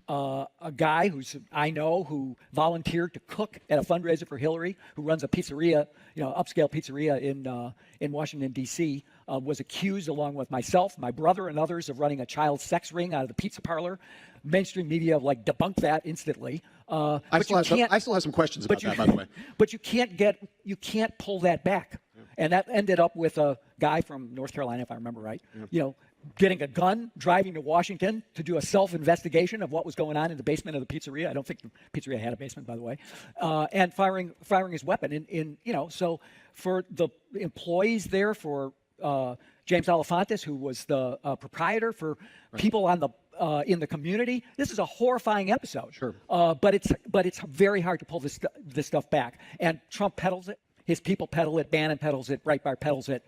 a guy who volunteered to cook at a fundraiser for Hillary, who runs a pizzeria, upscale pizzeria in Washington, D.C., was accused, along with myself, my brother, and others, of running a child sex ring out of the pizza parlor. Mainstream media debunked that instantly. I still have some questions about that, by the way. But you can't pull that back. Yeah. And that ended up with a guy from North Carolina, if I remember right, getting a gun, driving to Washington to do a self-investigation of what was going on in the basement of the pizzeria. I don't think the pizzeria had a basement, by the way, and firing his weapon. So for the employees there, for James Alefantis, who was the proprietor, for people on the in the community, this is a horrifying episode. Sure. But it's very hard to pull this stuff back. And Trump peddles it. His people peddle it. Bannon peddles it. Breitbart peddles it.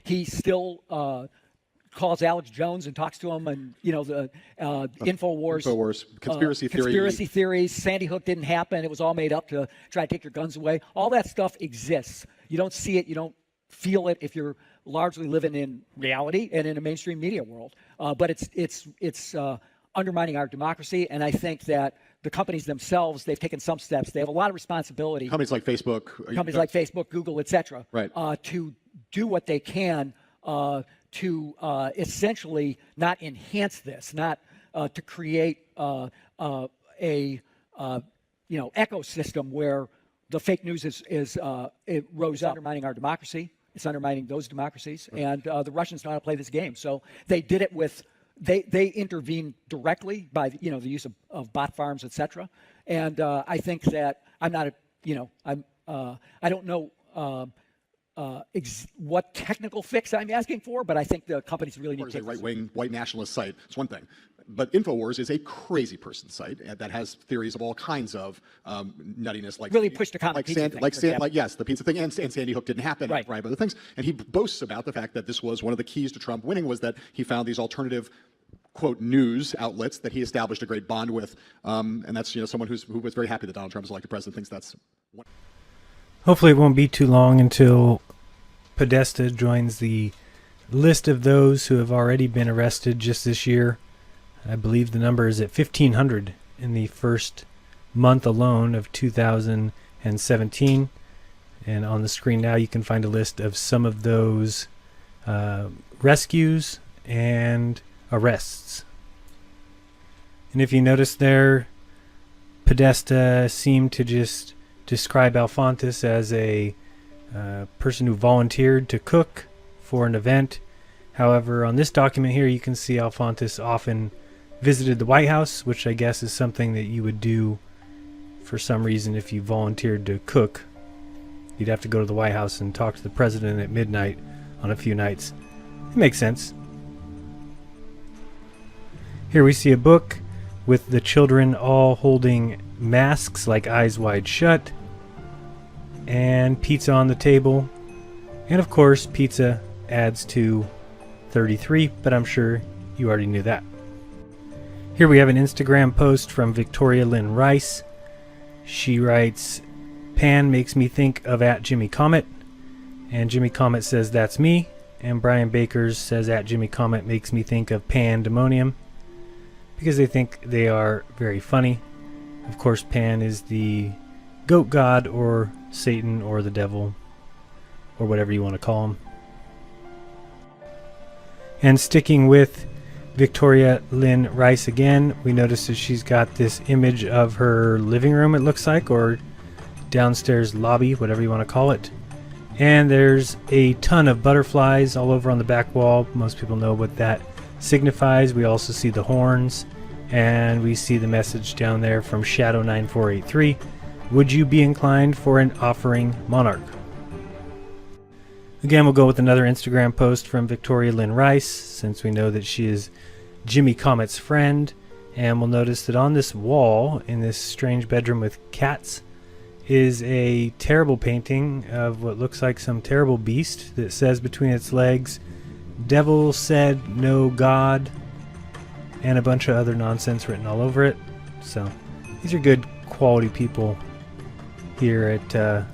He still calls Alex Jones and talks to him, and the Infowars conspiracy theories. Sandy Hook didn't happen. It was all made up to try to take your guns away. All that stuff exists. You don't see it. You don't feel it if you're largely living in reality and in a mainstream media world. But it's undermining our democracy, and I think that the companies themselves, they've taken some steps. They have a lot of responsibility. Companies like Facebook, Google, etc. Right. To do what they can to essentially not enhance this, not to create a ecosystem where the fake news it rose up, undermining our democracy. It's undermining those democracies, and the Russians know how to play this game. So they did it with they intervened directly by the use of bot farms, etc. And I think that I'm not I don't know what technical fix I'm asking for, but I think the companies really need to take a right-wing white nationalist site. It's one thing. But Infowars is a crazy person site that has theories of all kinds of nuttiness, like really pushed the comic pizza thing. Yes, the pizza thing, and Sandy Hook didn't happen, right? And other things, and he boasts about the fact that this was one of the keys to Trump winning, was that he found these alternative, quote, news outlets that he established a great bond with, and that's someone who was very happy that Donald Trump is elected president. Thinks that's. Hopefully, it won't be too long until Podesta joins the list of those who have already been arrested just this year. I believe the number is at 1,500 in the first month alone of 2017. And on the screen now you can find a list of some of those rescues and arrests. And if you notice there, Podesta seemed to just describe Alefantis as a person who volunteered to cook for an event. However, on this document here, you can see Alefantis often visited the White House, which I guess is something that you would do for some reason if you volunteered to cook. You'd have to go to the White House and talk to the president at midnight on a few nights. It makes sense. Here we see a book with the children all holding masks like Eyes Wide Shut, and pizza on the table, and of course pizza adds to 33, but I'm sure you already knew that. Here we have an Instagram post from Victoria Lynn Rice. She writes, "Pan makes me think of @Jimmy Comet," and Jimmy Comet says that's me, and Brian Bakers says @Jimmy Comet makes me think of Pandemonium, because they think they are very funny. Of course, Pan is the goat god, or Satan, or the devil, or whatever you want to call him. And sticking with Victoria Lynn Rice again, we notice that she's got this image of her living room, it looks like, or downstairs lobby, whatever you want to call it. And there's a ton of butterflies all over on the back wall. Most people know what that signifies. We also see the horns, and we see the message down there from Shadow9483. Would you be inclined for an offering, monarch? Again, we'll go with another Instagram post from Victoria Lynn Rice, since we know that she is Jimmy Comet's friend. And we'll notice that on this wall, in this strange bedroom with cats, is a terrible painting of what looks like some terrible beast that says between its legs, "Devil said no God," and a bunch of other nonsense written all over it. So these are good quality people here at that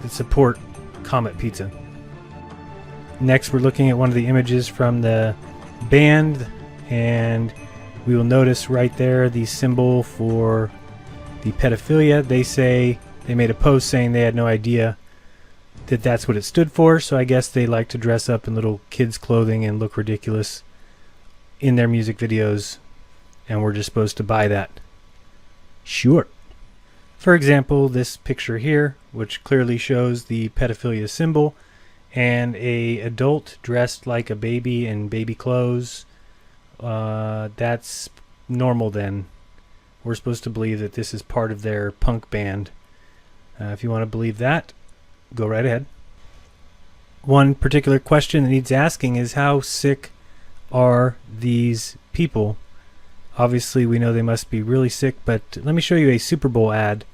support Comet Pizza. Next, we're looking at one of the images from the band, and we will notice right there the symbol for the pedophilia. They say they made a post saying they had no idea that that's what it stood for, so I guess they like to dress up in little kids' clothing and look ridiculous in their music videos, and we're just supposed to buy that. Sure. For example, this picture here, which clearly shows the pedophilia symbol, and a adult dressed like a baby in baby clothes. That's normal then. We're supposed to believe that this is part of their punk band. If you want to believe that, go right ahead. One particular question that needs asking is, how sick are these people? Obviously, we know they must be really sick, but let me show you a Super Bowl ad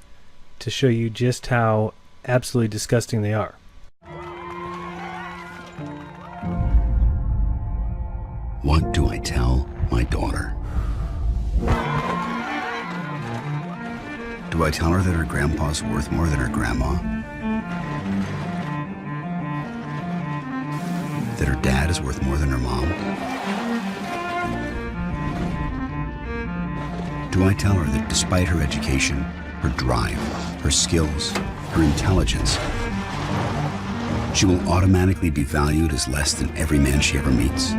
to show you just how absolutely disgusting they are. What do I tell my daughter? Do I tell her that her grandpa's worth more than her grandma? That her dad is worth more than her mom? Do I tell her that despite her education, her drive, her skills, her intelligence, she will automatically be valued as less than every man she ever meets?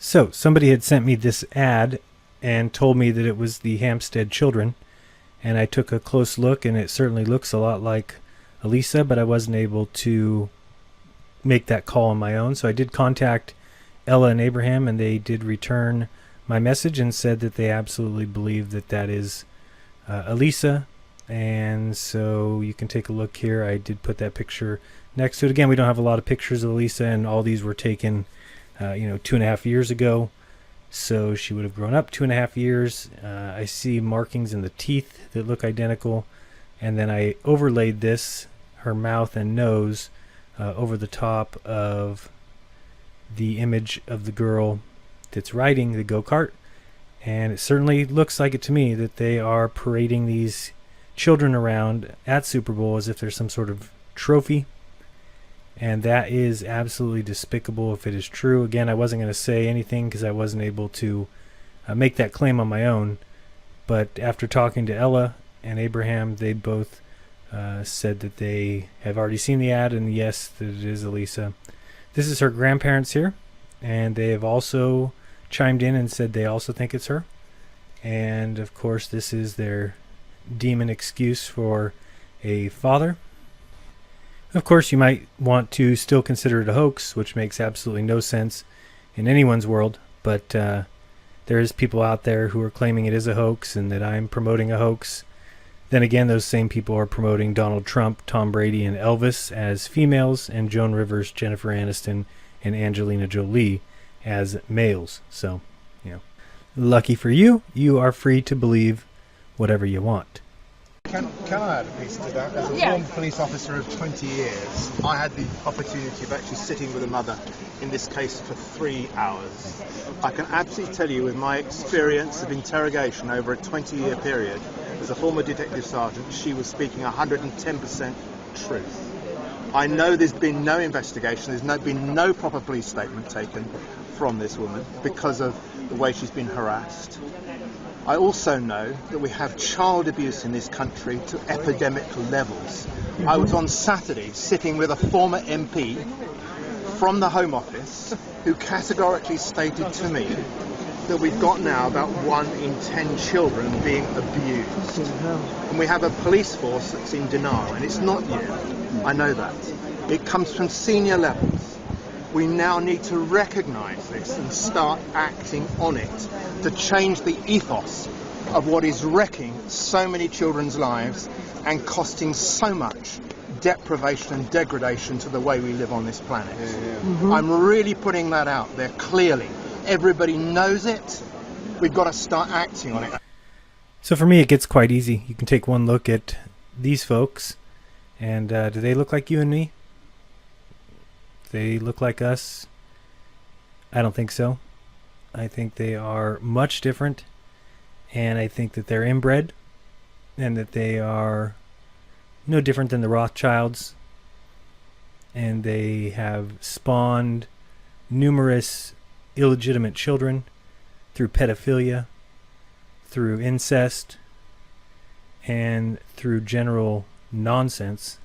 So, somebody had sent me this ad and told me that it was the Hampstead children, and I took a close look, and it certainly looks a lot like Elisa, but I wasn't able to make that call on my own. So I did contact Ella and Abraham, and they did return my message and said that they absolutely believe that that is Elisa. And so you can take a look here. I did put that picture next to it. Again, we don't have a lot of pictures of Elisa, and all these were taken 2.5 years ago, so she would have grown up 2.5 years. I see markings in the teeth that look identical, and then I overlaid this, her mouth and nose, over the top of the image of the girl that's riding the go-kart, and it certainly looks like it to me that they are parading these children around at Super Bowl as if there's some sort of trophy. And that is absolutely despicable if it is true. Again, I wasn't going to say anything because I wasn't able to make that claim on my own. But after talking to Ella and Abraham, they both said that they have already seen the ad, and yes, that it is Elisa. This is her grandparents here, and they have also chimed in and said they also think it's her. And of course, this is their demon excuse for a father. Of course, you might want to still consider it a hoax, which makes absolutely no sense in anyone's world, but there is people out there who are claiming it is a hoax and that I'm promoting a hoax. Then again, those same people are promoting Donald Trump, Tom Brady, and Elvis as females, and Joan Rivers, Jennifer Aniston, and Angelina Jolie as males. So, lucky for you, you are free to believe whatever you want. Can I add a piece to that? As a former police officer of 20 years, I had the opportunity of actually sitting with a mother, in this case for 3 hours. I can absolutely tell you, with my experience of interrogation over a 20-year period, as a former detective sergeant, she was speaking 110% truth. I know there's been no investigation, there's been no proper police statement taken from this woman because of the way she's been harassed. I also know that we have child abuse in this country to epidemic levels. I was on Saturday sitting with a former MP from the Home Office who categorically stated to me that we've got now about 1 in 10 children being abused. And we have a police force that's in denial, and it's not you. I know that. It comes from senior levels. We now need to recognise this and start acting on it to change the ethos of what is wrecking so many children's lives and costing so much deprivation and degradation to the way we live on this planet. I'm really putting that out there clearly. Everybody knows it. We've got to start acting on it. So for me, it gets quite easy. You can take one look at these folks, and do they look like you and me? Do they look like us? I don't think so. I think they are much different, and I think that they're inbred, and that they are no different than the Rothschilds, and they have spawned numerous illegitimate children through pedophilia, through incest, and through general nonsense,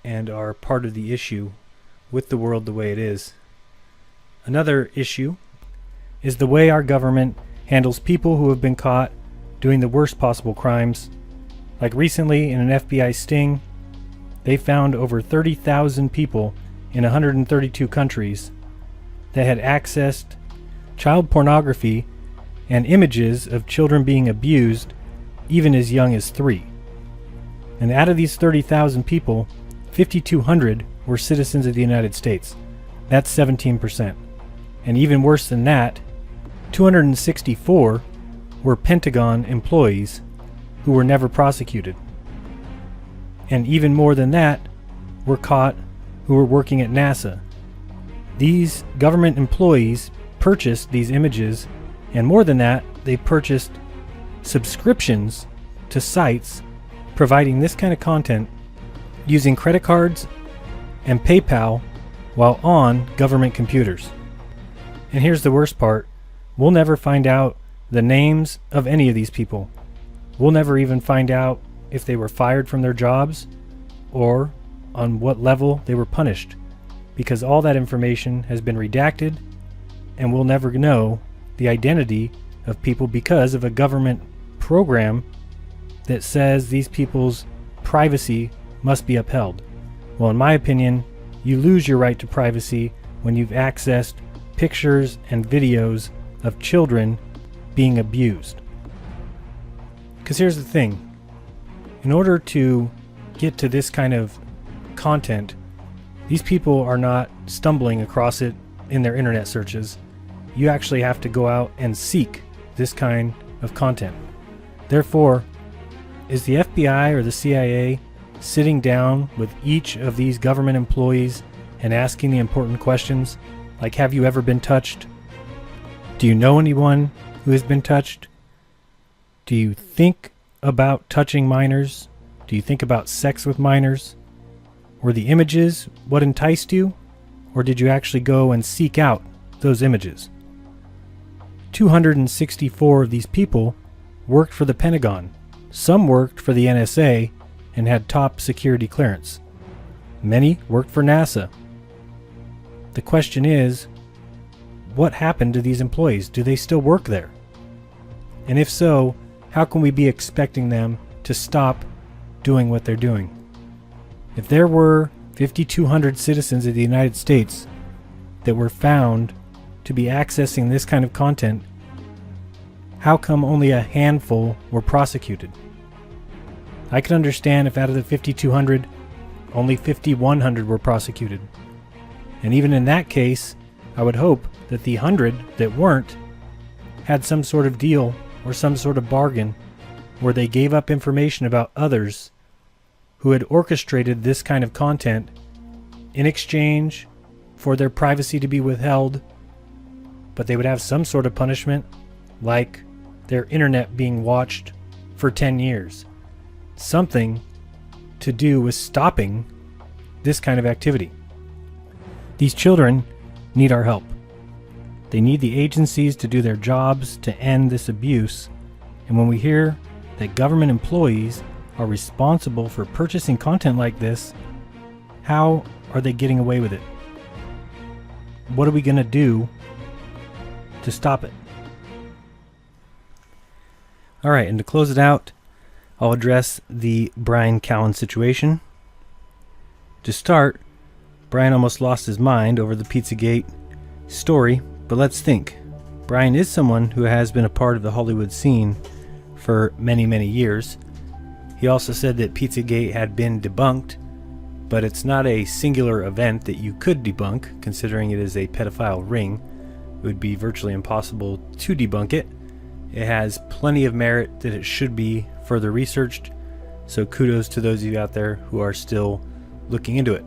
and are part of the issue with the world the way it is. Another issue is the way our government handles people who have been caught doing the worst possible crimes. Like recently in an FBI sting, they found over 30,000 people in 132 countries that had accessed child pornography and images of children being abused even as young as 3. And out of these 30,000 people, 5,200 were citizens of the United States. That's 17%. And even worse than that, 264 were Pentagon employees who were never prosecuted. And even more than that were caught who were working at NASA. These government employees purchased these images, and more than that, they purchased subscriptions to sites providing this kind of content using credit cards and PayPal while on government computers. And here's the worst part. We'll never find out the names of any of these people. We'll never even find out if they were fired from their jobs or on what level they were punished, because all that information has been redacted, and we'll never know the identity of people because of a government program that says these people's privacy must be upheld. Well, in my opinion, you lose your right to privacy when you've accessed pictures and videos of children being abused. Because here's the thing. In order to get to this kind of content, these people are not stumbling across it in their internet searches. You actually have to go out and seek this kind of content. Therefore, is the FBI or the CIA sitting down with each of these government employees and asking the important questions like, have you ever been touched? Do you know anyone who has been touched? Do you think about touching minors? Do you think about sex with minors? Were the images what enticed you? Or did you actually go and seek out those images? 264 of these people worked for the Pentagon. Some worked for the NSA and had top security clearance. Many worked for NASA. The question is, what happened to these employees? Do they still work there? And if so, how can we be expecting them to stop doing what they're doing? If there were 5,200 citizens of the United States that were found to be accessing this kind of content, how come only a handful were prosecuted? I could understand if out of the 5,200, only 5,100 were prosecuted. And even in that case, I would hope that the 100 that weren't had some sort of deal or some sort of bargain where they gave up information about others who had orchestrated this kind of content in exchange for their privacy to be withheld, but they would have some sort of punishment, like their internet being watched for 10 years. Something to do with stopping this kind of activity. These children need our help. They need the agencies to do their jobs to end this abuse. And when we hear that government employees are responsible for purchasing content like this, how are they getting away with it? What are we going to do to stop it? All right, and to close it out, I'll address the Bryan Callen situation. To start, Bryan almost lost his mind over the PizzaGate story, but let's think. Bryan is someone who has been a part of the Hollywood scene for many, many years. He also said that PizzaGate had been debunked, but it's not a singular event that you could debunk, considering it is a pedophile ring. It would be virtually impossible to debunk it. It has plenty of merit that it should be further researched, so kudos to those of you out there who are still looking into it.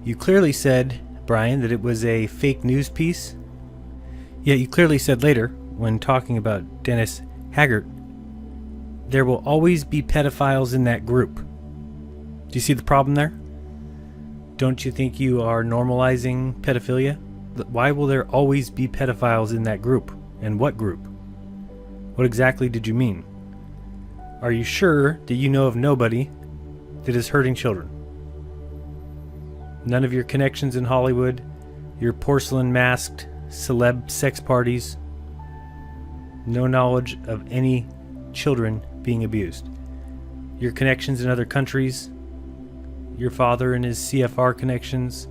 You clearly said, Bryan, that it was a fake news piece, yet you clearly said later, when talking about Dennis Haggart, there will always be pedophiles in that group. Do you see the problem there? Don't you think you are normalizing pedophilia? Why will there always be pedophiles in that group? And what group? What exactly did you mean? Are you sure that you know of nobody that is hurting children? None of your connections in Hollywood, your porcelain-masked celeb sex parties, no knowledge of any children being abused. Your connections in other countries, your father and his CFR connections.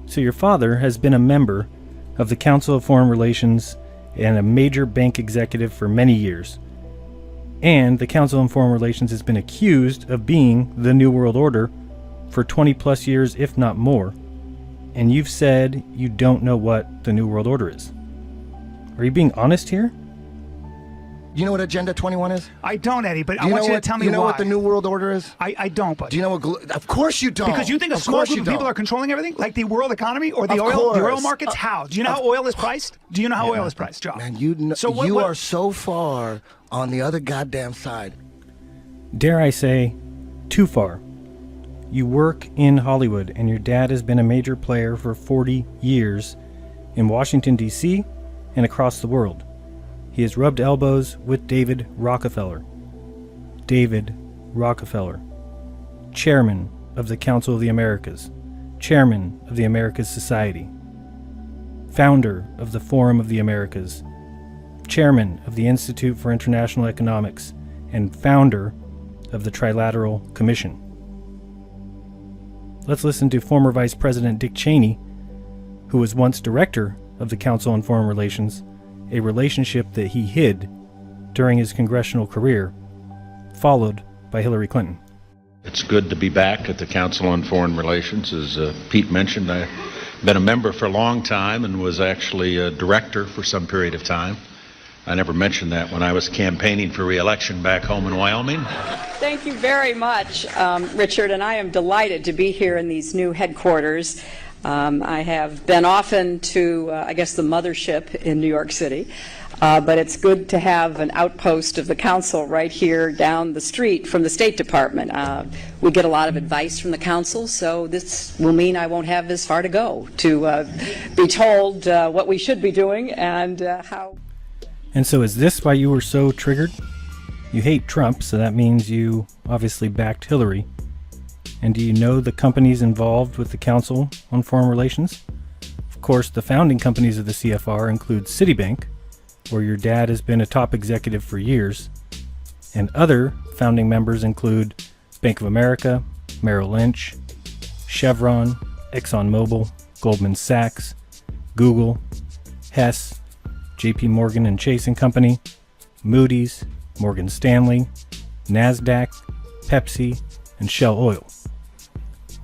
So your father has been a member of the Council of Foreign Relations and a major bank executive for many years. And the Council on Foreign Relations has been accused of being the New World Order for 20 plus years, if not more. And you've said you don't know what the New World Order is. Are you being honest here? Do you know what Agenda 21 is? I don't, Eddie, but I want you to tell me why. Do you know what the New World Order is? I don't, but... Do you know what... Of course you don't. Because you think a small group of people are controlling everything? Like the world economy or the oil markets? How? Do you know how oil is priced? Do you know how oil is priced, Joe? Man, you are so far on the other goddamn side. Dare I say, too far. You work in Hollywood, and your dad has been a major player for 40 years in Washington, D.C. and across the world. He has rubbed elbows with David Rockefeller. David Rockefeller, Chairman of the Council of the Americas, Chairman of the Americas Society, Founder of the Forum of the Americas, Chairman of the Institute for International Economics, and Founder of the Trilateral Commission. Let's listen to former Vice President Dick Cheney, who was once Director of the Council on Foreign Relations, a relationship that he hid during his congressional career, followed by Hillary Clinton. It's good to be back at the Council on Foreign Relations. As Pete mentioned, I've been a member for a long time and was actually a director for some period of time. I never mentioned that when I was campaigning for re-election back home in Wyoming. Thank you very much, Richard, and I am delighted to be here in these new headquarters. I have been often to, I guess, the mothership in New York City, but it's good to have an outpost of the council right here down the street from the State Department. We get a lot of advice from the council, so this will mean I won't have as far to go to be told what we should be doing and how. And so is this why you were so triggered? You hate Trump, so that means you obviously backed Hillary. And do you know the companies involved with the Council on Foreign Relations? Of course, the founding companies of the CFR include Citibank, where your dad has been a top executive for years, and other founding members include Bank of America, Merrill Lynch, Chevron, ExxonMobil, Goldman Sachs, Google, Hess, JP Morgan and Chase and Company, Moody's, Morgan Stanley, NASDAQ, Pepsi, and Shell Oil.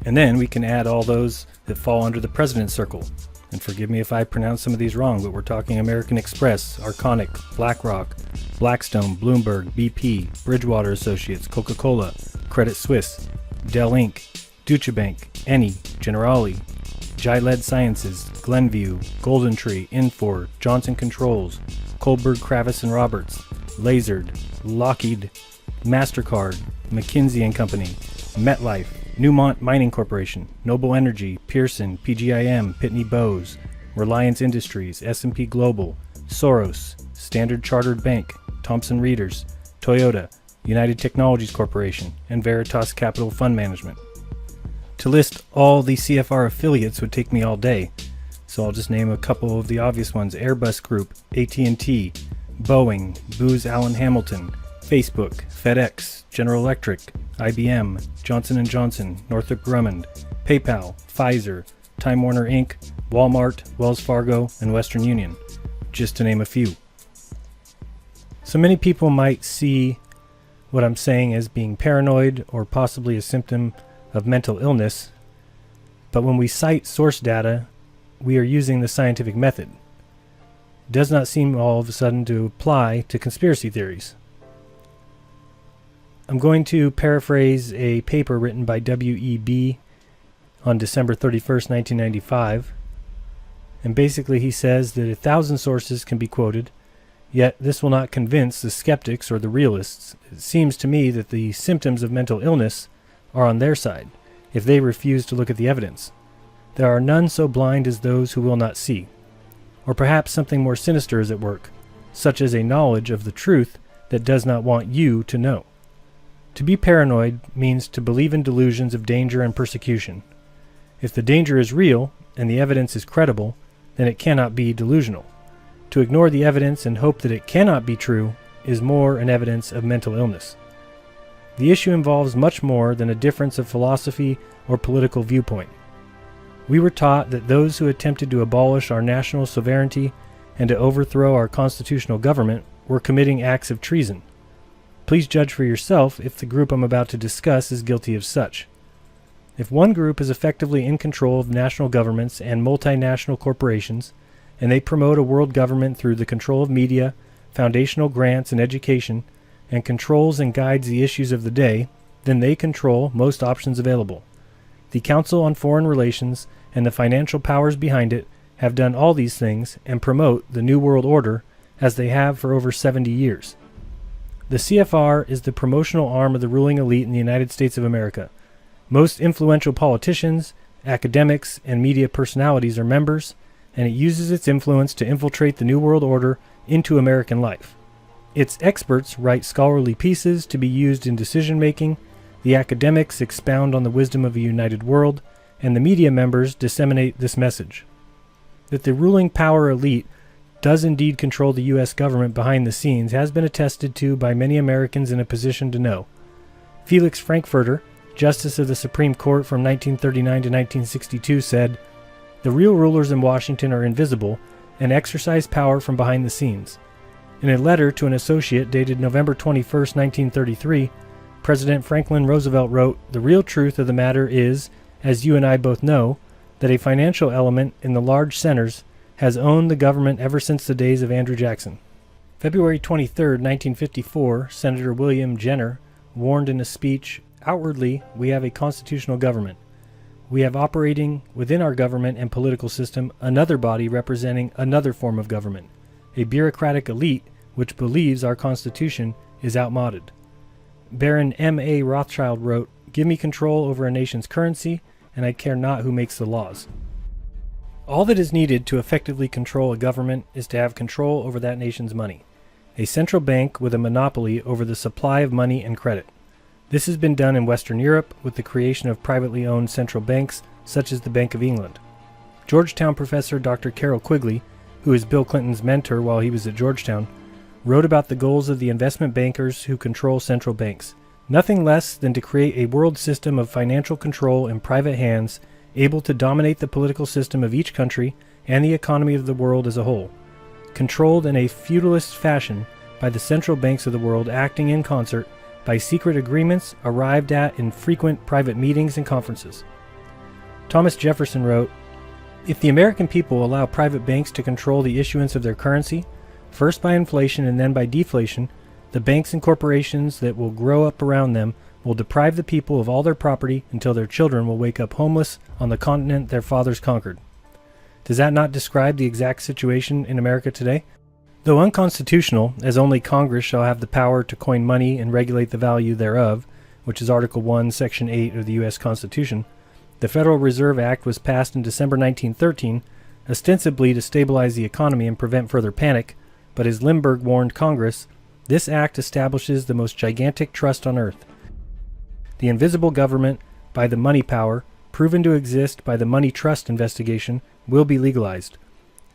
And then we can add all those that fall under the President's Circle. And forgive me if I pronounce some of these wrong, but we're talking American Express, Arconic, BlackRock, Blackstone, Bloomberg, BP, Bridgewater Associates, Coca-Cola, Credit Suisse, Dell Inc., Deutsche Bank, Eni, Generali, Gillette Sciences, Glenview, GoldenTree, Infor, Johnson Controls, Kohlberg, Kravis and Roberts, Lasered, Lockheed, MasterCard, McKinsey & Company, MetLife, Newmont Mining Corporation, Noble Energy, Pearson, PGIM, Pitney Bowes, Reliance Industries, S&P Global, Soros, Standard Chartered Bank, Thomson Reuters, Toyota, United Technologies Corporation, and Veritas Capital Fund Management. To list all the CFR affiliates would take me all day, so I'll just name a couple of the obvious ones: Airbus Group, AT&T, Boeing, Booz Allen Hamilton, Facebook, FedEx, General Electric, IBM, Johnson & Johnson, Northrop Grumman, PayPal, Pfizer, Time Warner Inc., Walmart, Wells Fargo, and Western Union. just to name a few. So many people might see what I'm saying as being paranoid or possibly a symptom of mental illness, but when we cite source data, we are using the scientific method. It does not seem all of a sudden to apply to conspiracy theories. I'm going to paraphrase a paper written by W.E.B. on December 31st, 1995, and basically he says that 1,000 sources can be quoted, yet this will not convince the skeptics or the realists. It seems to me that the symptoms of mental illness are on their side, if they refuse to look at the evidence. There are none so blind as those who will not see. Or perhaps something more sinister is at work, such as a knowledge of the truth that does not want you to know. To be paranoid means to believe in delusions of danger and persecution. If the danger is real and the evidence is credible, then it cannot be delusional. To ignore the evidence and hope that it cannot be true is more an evidence of mental illness. The issue involves much more than a difference of philosophy or political viewpoint. We were taught that those who attempted to abolish our national sovereignty and to overthrow our constitutional government were committing acts of treason. Please judge for yourself if the group I'm about to discuss is guilty of such. If one group is effectively in control of national governments and multinational corporations, and they promote a world government through the control of media, foundational grants, and education, and controls and guides the issues of the day, then they control most options available. The Council on Foreign Relations and the financial powers behind it have done all these things and promote the New World Order as they have for over 70 years. The CFR is the promotional arm of the ruling elite in the United States of America. Most influential politicians, academics, and media personalities are members, and it uses its influence to infiltrate the New World Order into American life. Its experts write scholarly pieces to be used in decision-making, the academics expound on the wisdom of a united world, and the media members disseminate this message. That the ruling power elite does indeed control the U.S. government behind the scenes has been attested to by many Americans in a position to know. Felix Frankfurter, Justice of the Supreme Court from 1939 to 1962, said, "The real rulers in Washington are invisible and exercise power from behind the scenes." In a letter to an associate dated November 21, 1933, President Franklin Roosevelt wrote, "The real truth of the matter is, as you and I both know, that a financial element in the large centers has owned the government ever since the days of Andrew Jackson." February 23, 1954, Senator William Jenner warned in a speech, "Outwardly, we have a constitutional government. We have operating within our government and political system another body representing another form of government, a bureaucratic elite which believes our Constitution is outmoded." Baron M.A. Rothschild wrote, "Give me control over a nation's currency, and I care not who makes the laws." All that is needed to effectively control a government is to have control over that nation's money, a central bank with a monopoly over the supply of money and credit. This has been done in Western Europe with the creation of privately owned central banks such as the Bank of England. Georgetown professor Dr. Carroll Quigley, who is Bill Clinton's mentor while he was at Georgetown, wrote about the goals of the investment bankers who control central banks. Nothing less than to create a world system of financial control in private hands, able to dominate the political system of each country and the economy of the world as a whole, controlled in a feudalist fashion by the central banks of the world acting in concert by secret agreements arrived at in frequent private meetings and conferences. Thomas Jefferson wrote, "If the American people allow private banks to control the issuance of their currency, first by inflation and then by deflation, the banks and corporations that will grow up around them will deprive the people of all their property until their children will wake up homeless on the continent their fathers conquered." Does that not describe the exact situation in America today? Though unconstitutional, as only Congress shall have the power to coin money and regulate the value thereof, which is Article 1, Section 8 of the U.S. Constitution, the Federal Reserve Act was passed in December 1913, ostensibly to stabilize the economy and prevent further panic, but as Lindbergh warned Congress, this act establishes the most gigantic trust on earth. The invisible government, by the money power, proven to exist by the money trust investigation, will be legalized.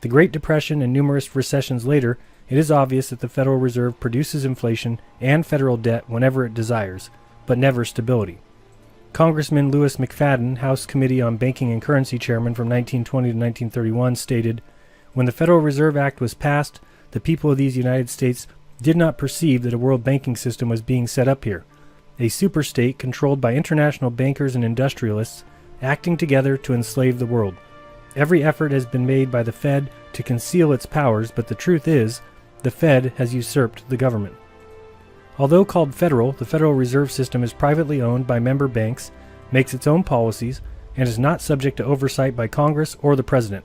The Great Depression and numerous recessions later, it is obvious that the Federal Reserve produces inflation and federal debt whenever it desires, but never stability. Congressman Louis McFadden, House Committee on Banking and Currency Chairman from 1920 to 1931, stated, When the Federal Reserve Act was passed, the people of these United States did not perceive that a world banking system was being set up here, a superstate controlled by international bankers and industrialists acting together to enslave the world. Every effort has been made by the Fed to conceal its powers, but the truth is, the Fed has usurped the government. Although called federal, the Federal Reserve System is privately owned by member banks, makes its own policies, and is not subject to oversight by Congress or the President.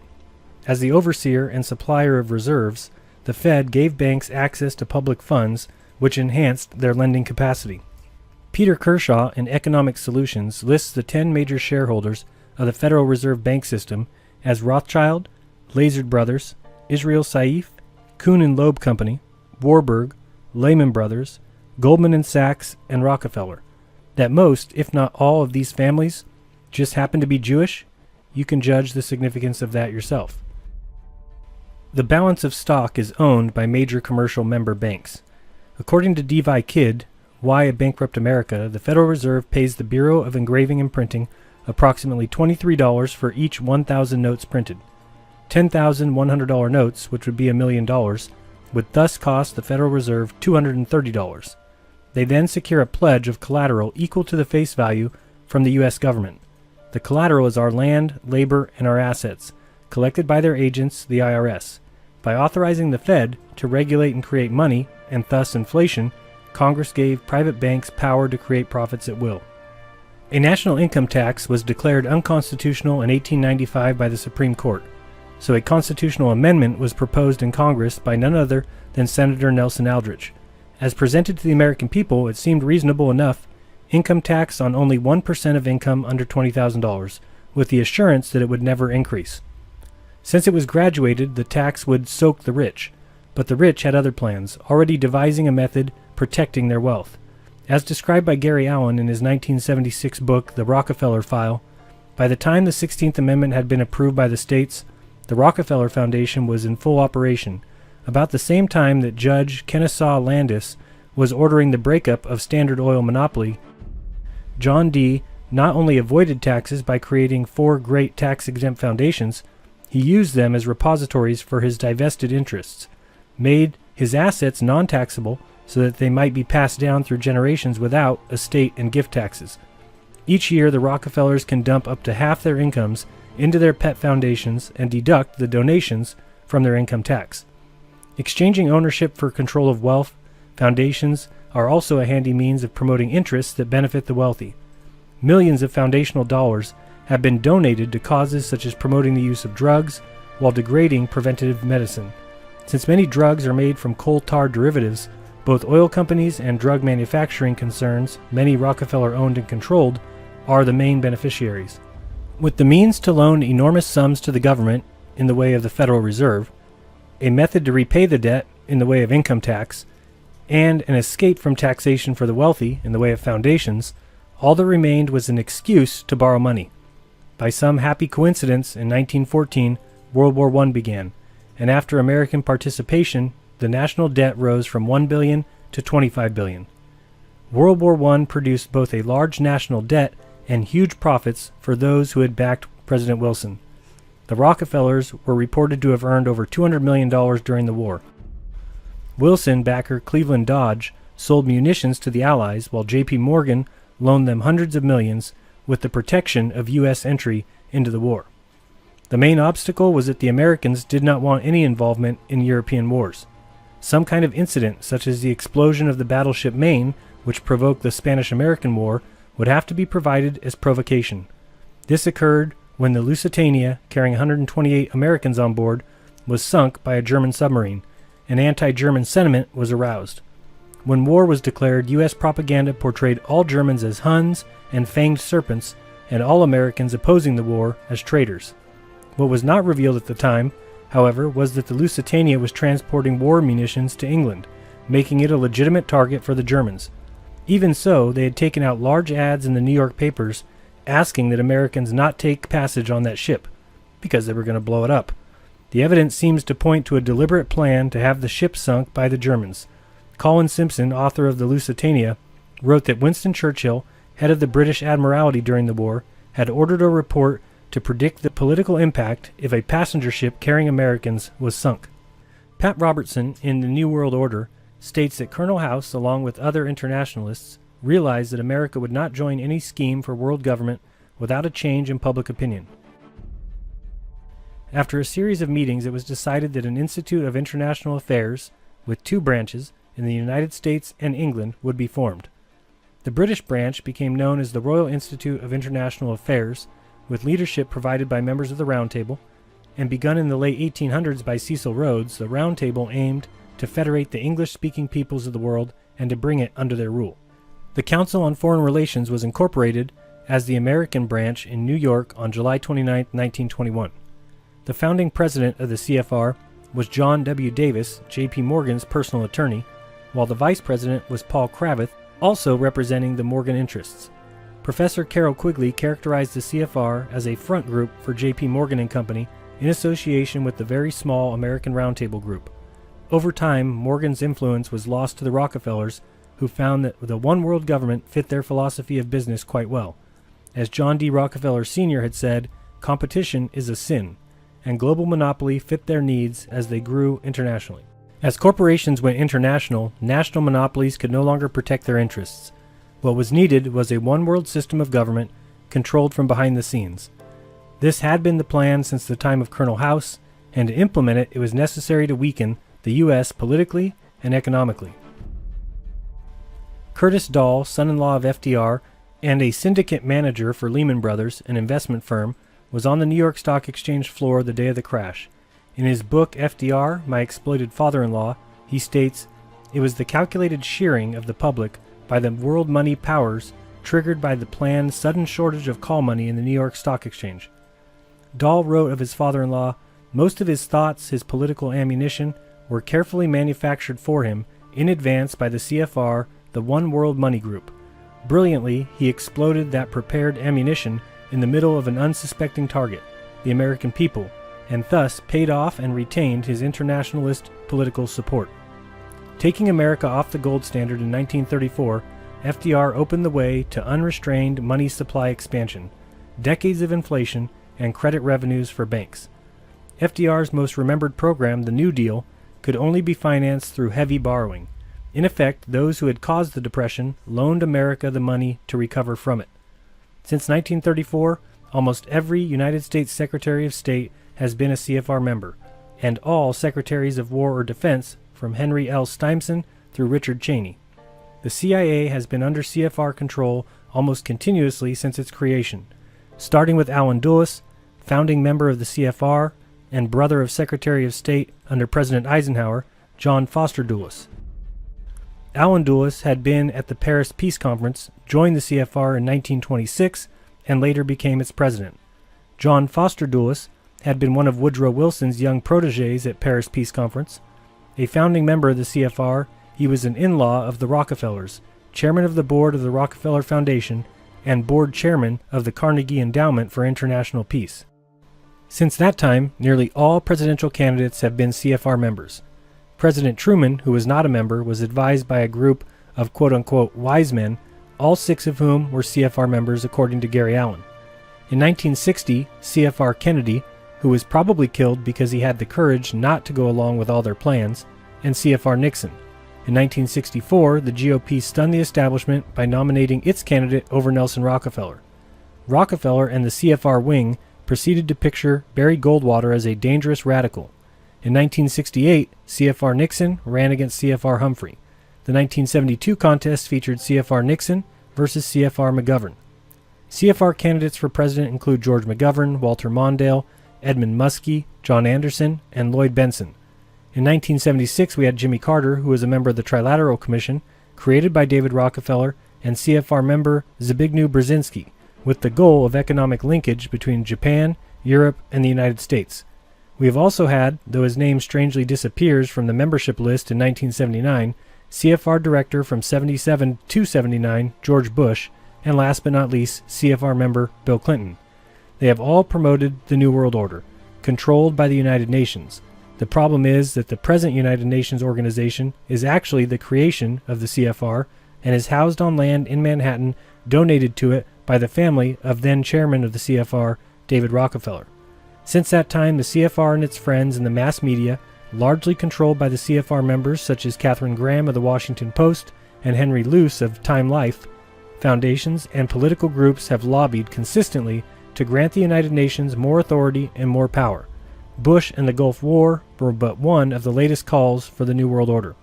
As the overseer and supplier of reserves, the Fed gave banks access to public funds, which enhanced their lending capacity. Peter Kershaw in Economic Solutions lists the 10 major shareholders of the Federal Reserve Bank System as Rothschild, Lazard Brothers, Israel Saif, Kuhn and Loeb Company, Warburg, Lehman Brothers, Goldman and Sachs, and Rockefeller. That most, if not all, of these families just happen to be Jewish, you can judge the significance of that yourself. The balance of stock is owned by major commercial member banks. According to Devi Kidd, Why a Bankrupt America, the Federal Reserve pays the Bureau of Engraving and Printing approximately $23 for each 1,000 notes printed. 10,000 $100 notes, which would be $1 million, would thus cost the Federal Reserve $230. They then secure a pledge of collateral equal to the face value from the U.S. government. The collateral is our land, labor, and our assets, collected by their agents, the IRS. By authorizing the Fed to regulate and create money, and thus inflation, Congress gave private banks power to create profits at will. A national income tax was declared unconstitutional in 1895 by the Supreme Court, so a constitutional amendment was proposed in Congress by none other than Senator Nelson Aldrich. As presented to the American people, it seemed reasonable enough: income tax on only 1% of income under $20,000, with the assurance that it would never increase. Since it was graduated, the tax would soak the rich, but the rich had other plans, already devising a method protecting their wealth. As described by Gary Allen in his 1976 book, The Rockefeller File, by the time the 16th Amendment had been approved by the states, the Rockefeller Foundation was in full operation, about the same time that Judge Kennesaw Landis was ordering the breakup of Standard Oil monopoly. John D. not only avoided taxes by creating 4 great tax-exempt foundations, he used them as repositories for his divested interests, made his assets non-taxable so that they might be passed down through generations without estate and gift taxes. Each year, the Rockefellers can dump up to half their incomes into their pet foundations and deduct the donations from their income tax. Exchanging ownership for control of wealth, foundations are also a handy means of promoting interests that benefit the wealthy. Millions of foundational dollars have been donated to causes such as promoting the use of drugs while degrading preventative medicine. Since many drugs are made from coal tar derivatives, both oil companies and drug manufacturing concerns, many Rockefeller owned and controlled, are the main beneficiaries. With the means to loan enormous sums to the government in the way of the Federal Reserve, a method to repay the debt in the way of income tax, and an escape from taxation for the wealthy in the way of foundations, all that remained was an excuse to borrow money. By some happy coincidence, in 1914, World War I began, and after American participation, the national debt rose from $1 billion to $25 billion. World War I produced both a large national debt and huge profits for those who had backed President Wilson. The Rockefellers were reported to have earned over $200 million during the war. Wilson backer Cleveland Dodge sold munitions to the Allies, while J.P. Morgan loaned them hundreds of millions with the protection of U.S. entry into the war. The main obstacle was that the Americans did not want any involvement in European wars. Some kind of incident, such as the explosion of the battleship Maine, which provoked the Spanish-American War, would have to be provided as provocation. This occurred when the Lusitania, carrying 128 Americans on board, was sunk by a German submarine, and anti-German sentiment was aroused. When war was declared, U.S. propaganda portrayed all Germans as Huns and fanged serpents, and all Americans opposing the war as traitors. What was not revealed at the time, however, was that the Lusitania was transporting war munitions to England, making it a legitimate target for the Germans. Even so, they had taken out large ads in the New York papers asking that Americans not take passage on that ship, because they were going to blow it up. The evidence seems to point to a deliberate plan to have the ship sunk by the Germans. Colin Simpson, author of the Lusitania, wrote that Winston Churchill, head of the British Admiralty during the war, had ordered a report to predict the political impact if a passenger ship carrying Americans was sunk. Pat Robertson, in The New World Order, states that Colonel House, along with other internationalists, realized that America would not join any scheme for world government without a change in public opinion. After a series of meetings, it was decided that an Institute of International Affairs, with 2 branches, in the United States and England, would be formed. The British branch became known as the Royal Institute of International Affairs, with leadership provided by members of the Round Table, and begun in the late 1800s by Cecil Rhodes. The Round Table aimed to federate the English-speaking peoples of the world and to bring it under their rule. The Council on Foreign Relations was incorporated as the American branch in New York on July 29, 1921. The founding president of the CFR was John W. Davis, J.P. Morgan's personal attorney, while the vice president was Paul Cravath, also representing the Morgan interests. Professor Carroll Quigley characterized the CFR as a front group for J.P. Morgan and Company in association with the very small American Round Table Group. Over time, Morgan's influence was lost to the Rockefellers, who found that the one world government fit their philosophy of business quite well. As John D. Rockefeller Sr. had said, competition is a sin, and global monopoly fit their needs as they grew internationally. As corporations went international, national monopolies could no longer protect their interests. What was needed was a one-world system of government controlled from behind the scenes. This had been the plan since the time of Colonel House, and to implement it, it was necessary to weaken the U.S. politically and economically. Curtis Dahl, son-in-law of FDR, and a syndicate manager for Lehman Brothers, an investment firm, was on the New York Stock Exchange floor the day of the crash. In his book, FDR, My Exploited Father-in-Law, he states, "It was the calculated shearing of the public by the world money powers triggered by the planned sudden shortage of call money in the New York Stock Exchange." Dahl wrote of his father-in-law, "Most of his thoughts, his political ammunition, were carefully manufactured for him in advance by the CFR, the One World Money Group. Brilliantly, he exploded that prepared ammunition in the middle of an unsuspecting target, the American people, and thus paid off and retained his internationalist political support." Taking America off the gold standard in 1934, FDR opened the way to unrestrained money supply expansion, decades of inflation, and credit revenues for banks. FDR's most remembered program, the New Deal, could only be financed through heavy borrowing. In effect, those who had caused the Depression loaned America the money to recover from it. Since 1934, almost every United States Secretary of State has been a CFR member, and all Secretaries of War or Defense, from Henry L. Stimson through Richard Cheney. The CIA has been under CFR control almost continuously since its creation, starting with Allen Dulles, founding member of the CFR and brother of Secretary of State under President Eisenhower, John Foster Dulles. Allen Dulles had been at the Paris Peace Conference, joined the CFR in 1926, and later became its president. John Foster Dulles had been one of Woodrow Wilson's young protégés at Paris Peace Conference. A founding member of the CFR, he was an in-law of the Rockefellers, chairman of the board of the Rockefeller Foundation, and board chairman of the Carnegie Endowment for International Peace. Since that time, nearly all presidential candidates have been CFR members. President Truman, who was not a member, was advised by a group of quote-unquote wise men, all 6 of whom were CFR members according to Gary Allen. In 1960, CFR Kennedy, who was probably killed because he had the courage not to go along with all their plans, and CFR Nixon. In 1964, the GOP stunned the establishment by nominating its candidate over Nelson Rockefeller. Rockefeller and the CFR wing proceeded to picture Barry Goldwater as a dangerous radical. In 1968, CFR Nixon ran against CFR Humphrey. The 1972 contest featured CFR Nixon versus CFR McGovern. CFR candidates for president include George McGovern, Walter Mondale, Edmund Muskie, John Anderson, and Lloyd Benson. In 1976, we had Jimmy Carter, who was a member of the Trilateral Commission, created by David Rockefeller, and CFR member Zbigniew Brzezinski, with the goal of economic linkage between Japan, Europe, and the United States. We have also had, though his name strangely disappears from the membership list in 1979, CFR director from 77 to 79, George Bush, and last but not least, CFR member Bill Clinton. They have all promoted the New World Order, controlled by the United Nations. The problem is that the present United Nations organization is actually the creation of the CFR and is housed on land in Manhattan donated to it by the family of then chairman of the CFR, David Rockefeller. Since that time, the CFR and its friends in the mass media, largely controlled by the CFR members such as Katharine Graham of the Washington Post and Henry Luce of Time Life, foundations and political groups have lobbied consistently to grant the United Nations more authority and more power. Bush and the Gulf War were but one of the latest calls for the New World Order.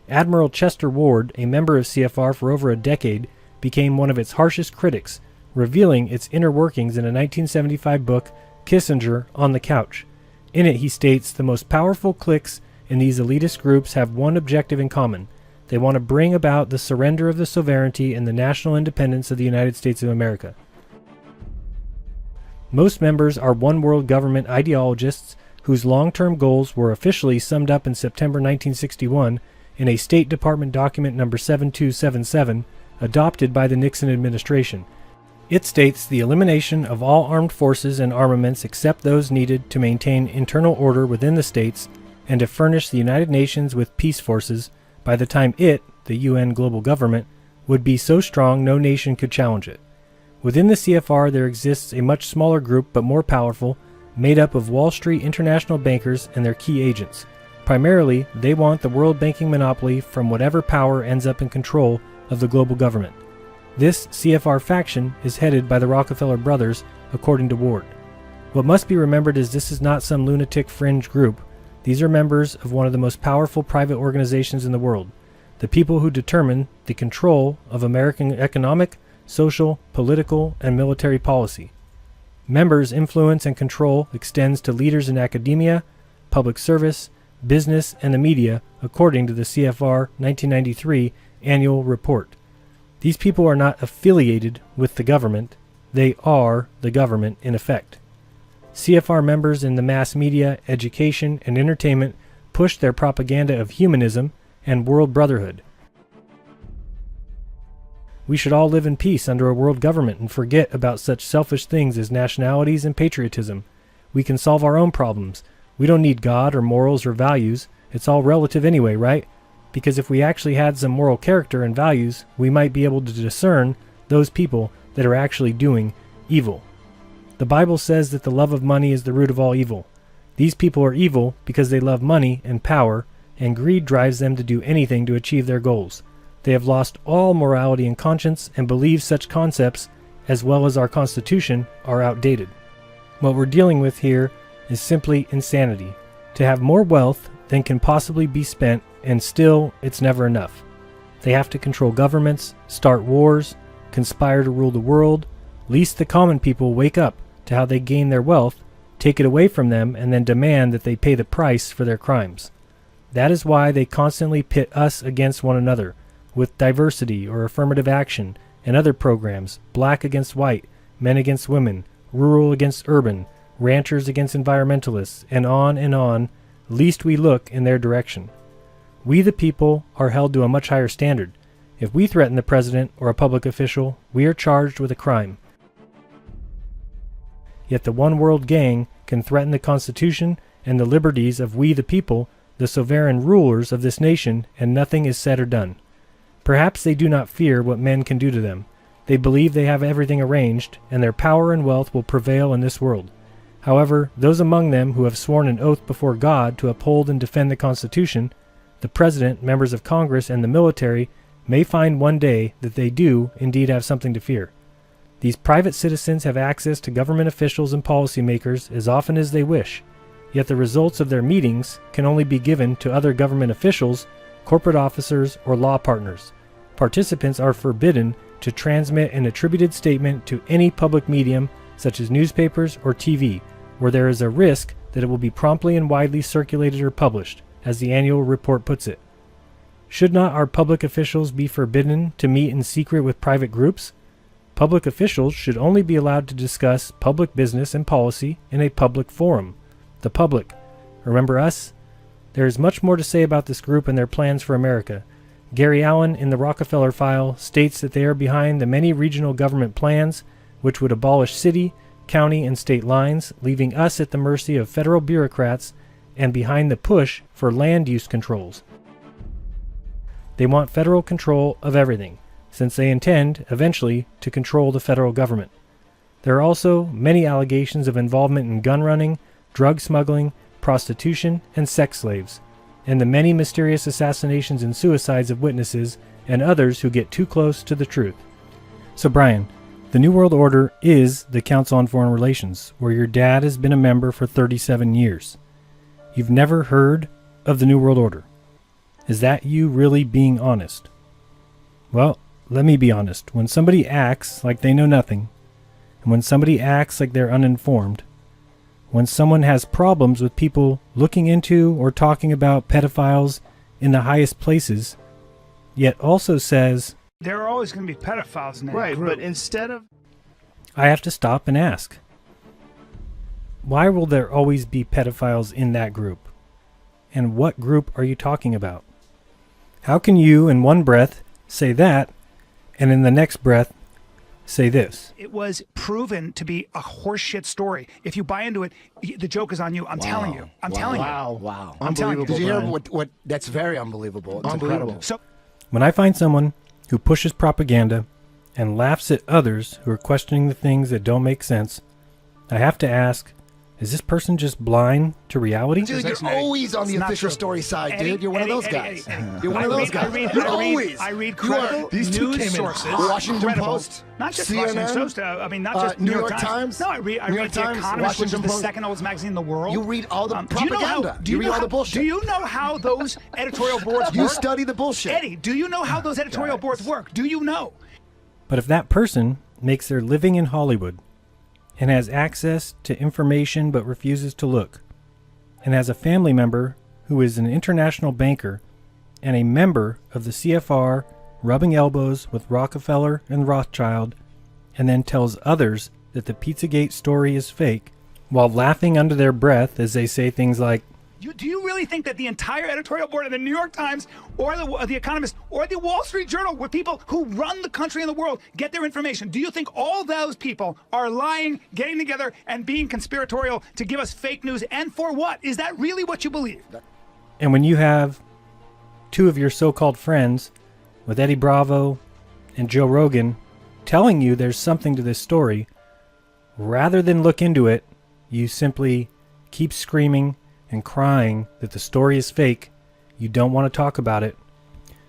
Admiral Chester Ward, a member of CFR for over a decade, became one of its harshest critics, revealing its inner workings in a 1975 book, Kissinger on the Couch. In it, he states the most powerful cliques in these elitist groups have one objective in common. They want to bring about the surrender of the sovereignty and the national independence of the United States of America. Most members are one-world government ideologists whose long-term goals were officially summed up in September 1961 in a State Department document number 7277, adopted by the Nixon administration. It states the elimination of all armed forces and armaments except those needed to maintain internal order within the states and to furnish the United Nations with peace forces by the time it, the UN global government, would be so strong no nation could challenge it. Within the CFR there exists a much smaller group but more powerful, made up of Wall Street international bankers and their key agents. Primarily, they want the world banking monopoly from whatever power ends up in control of the global government. This CFR faction is headed by the Rockefeller brothers, according to Ward. What must be remembered is this is not some lunatic fringe group. These are members of one of the most powerful private organizations in the world, the people who determine the control of American economic, social, political, and military policy. Members' influence and control extends to leaders in academia, public service, business, and the media, according to the CFR 1993 annual report. These people are not affiliated with the government, they are the government in effect. CFR members in the mass media, education, and entertainment push their propaganda of humanism and world brotherhood. We should all live in peace under a world government and forget about such selfish things as nationalities and patriotism. We can solve our own problems. We don't need God or morals or values. It's all relative anyway, right? Because if we actually had some moral character and values, we might be able to discern those people that are actually doing evil. The Bible says that the love of money is the root of all evil. These people are evil because they love money and power, and greed drives them to do anything to achieve their goals. They have lost all morality and conscience and believe such concepts, as well as our Constitution, are outdated. What we're dealing with here is simply insanity. To have more wealth than can possibly be spent, and still it's never enough. They have to control governments, start wars, conspire to rule the world, lest the common people wake up to how they gain their wealth, take it away from them, and then demand that they pay the price for their crimes. That is why they constantly pit us against one another, with diversity or affirmative action and other programs, black against white, men against women, rural against urban, ranchers against environmentalists, and on, lest we look in their direction. We the people are held to a much higher standard. If we threaten the president or a public official, we are charged with a crime. Yet the one world gang can threaten the Constitution and the liberties of we the people, the sovereign rulers of this nation, and nothing is said or done. Perhaps they do not fear what men can do to them. They believe they have everything arranged, and their power and wealth will prevail in this world. However, those among them who have sworn an oath before God to uphold and defend the Constitution, the President, members of Congress, and the military, may find one day that they do indeed have something to fear. These private citizens have access to government officials and policymakers as often as they wish, yet the results of their meetings can only be given to other government officials, corporate officers, or law partners. Participants are forbidden to transmit an attributed statement to any public medium, such as newspapers or TV, where there is a risk that it will be promptly and widely circulated or published, as the annual report puts it. Should not our public officials be forbidden to meet in secret with private groups? Public officials should only be allowed to discuss public business and policy in a public forum. The public. Remember us? There is much more to say about this group and their plans for America. Gary Allen in the Rockefeller File states that they are behind the many regional government plans which would abolish city, county, and state lines, leaving us at the mercy of federal bureaucrats, and behind the push for land use controls. They want federal control of everything, since they intend, eventually, to control the federal government. There are also many allegations of involvement in gun running, drug smuggling, prostitution, and sex slaves, and the many mysterious assassinations and suicides of witnesses and others who get too close to the truth. So Bryan, the New World Order is the Council on Foreign Relations, where your dad has been a member for 37 years. You've never heard of the New World Order. Is that you really being honest? Well, let me be honest. When somebody acts like they know nothing, and when somebody acts like they're uninformed, when someone has problems with people looking into or talking about pedophiles in the highest places, yet also says, There are always going to be pedophiles in that Right, group. but instead of... I have to stop and ask, why will there always be pedophiles in that group? And what group are you talking about? How can you, in one breath, say that, and in the next breath, say this? It was proven to be a horseshit story. If you buy into it, the joke is on you. I'm telling you. I'm telling you. Wow. I'm telling you. Did you hear what? That's very unbelievable. It's incredible. So, When I find someone who pushes propaganda and laughs at others who are questioning the things that don't make sense, I have to ask, is this person just blind to reality? Dude, you're always on the official story side, dude. You're one of those guys. You're one of those guys. You're always. I read credible news sources. Washington credible, Post, not just CNN, Washington Post. I mean, not just New York Times. No, I read New York The Times, Economist, which is Washington the Post. second oldest magazine in the world. You read all the propaganda. Do you read know all how, the bullshit. Do you know how those editorial boards work? You study the bullshit. Eddie, do you know how those editorial boards work? Do you know? But if that person makes their living in Hollywood and has access to information but refuses to look, and has a family member who is an international banker and a member of the CFR rubbing elbows with Rockefeller and Rothschild, and then tells others that the PizzaGate story is fake while laughing under their breath as they say things like, Do you really think that the entire editorial board of the New York Times or the Economist or the Wall Street Journal, where people who run the country and the world get their information, do you think all those people are lying, getting together, and being conspiratorial to give us fake news? And for what? Is that really what you believe? and when you have two of your so-called friends with Eddie Bravo and Joe Rogan telling you there's something to this story, rather than look into it, you simply keep screaming and crying that the story is fake, you don't want to talk about it,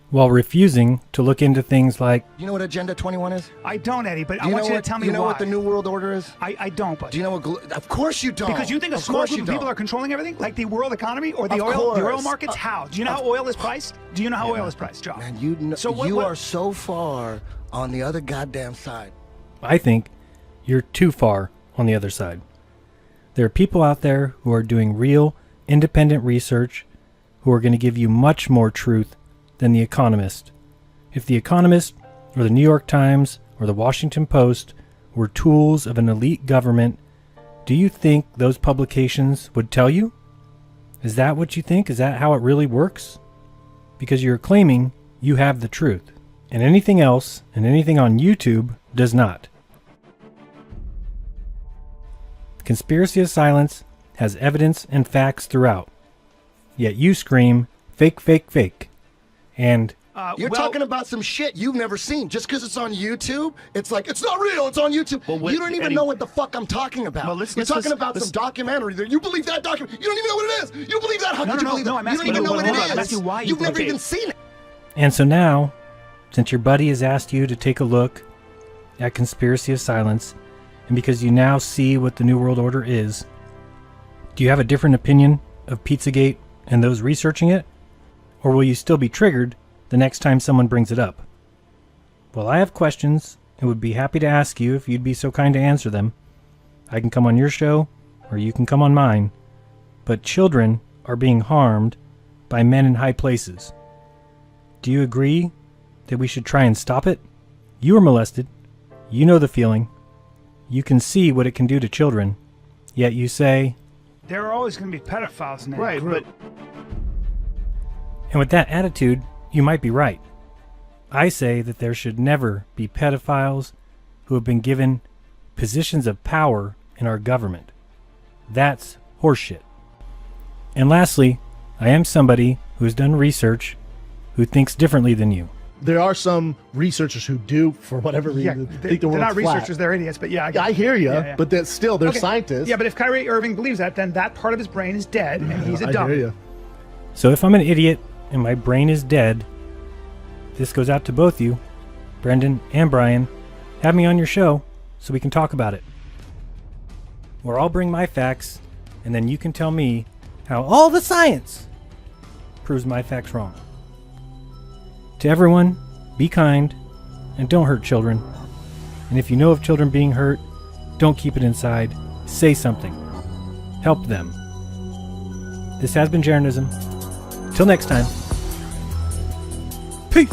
while refusing to look into things like... You know what Agenda 21 is? I don't, Eddie, but I want you to tell me why. You know what the New World Order is? I don't, but... Do you know what... Of course you don't. Because you think a small group of people are controlling everything? Like the world economy or the oil markets? How? Do you know how oil is priced? Do you know how oil is priced, John? Man, you know, so you are so far on the other goddamn side. I think you're too far on the other side. There are people out there who are doing real, independent research who are going to give you much more truth than The Economist. If The Economist, or the New York Times, or the Washington Post were tools of an elite government, do you think those publications would tell you? Is that what you think? Is that how it really works? Because you're claiming you have the truth, and anything else, and anything on YouTube, does not. Conspiracy of Silence has evidence and facts throughout. Yet you scream, fake, fake, fake. And you're talking about some shit you've never seen. Just because it's on YouTube, it's like, it's not real, it's on YouTube. You don't even know what the fuck I'm talking about. You're talking about some documentary. You believe that documentary. You don't even know what it is. You believe that? How could you believe that? You don't even know what it is. You've never even seen it. And so now, since your buddy has asked you to take a look at Conspiracy of Silence, and because you now see what the New World Order is, do you have a different opinion of PizzaGate and those researching it? Or will you still be triggered the next time someone brings it up? Well, I have questions and would be happy to ask you if you'd be so kind to answer them. I can come on your show, or you can come on mine. But children are being harmed by men in high places. Do you agree that we should try and stop it? You were molested. You know the feeling. You can see what it can do to children. Yet you say... There are always going to be pedophiles in that group. And with that attitude, you might be right. I say that there should never be pedophiles who have been given positions of power in our government. That's horseshit. And lastly, I am somebody who has done research who thinks differently than you. there are some researchers who do, for whatever reason, think the they're world's not flat. researchers, they're idiots. But yeah, I hear you, Yeah, yeah. but they're Okay. scientists. Yeah, but if Kyrie Irving believes that, then that part of his brain is dead, and he's a I dumb. hear you. So if I'm an idiot and my brain is dead, this goes out to both you, Brendan and Bryan. Have me on your show so we can talk about it. Or I'll bring my facts, and then you can tell me how all the science proves my facts wrong. To everyone, be kind and don't hurt children. And if you know of children being hurt, don't keep it inside. Say something. Help them. This has been Jeranism. Till next time. Peace.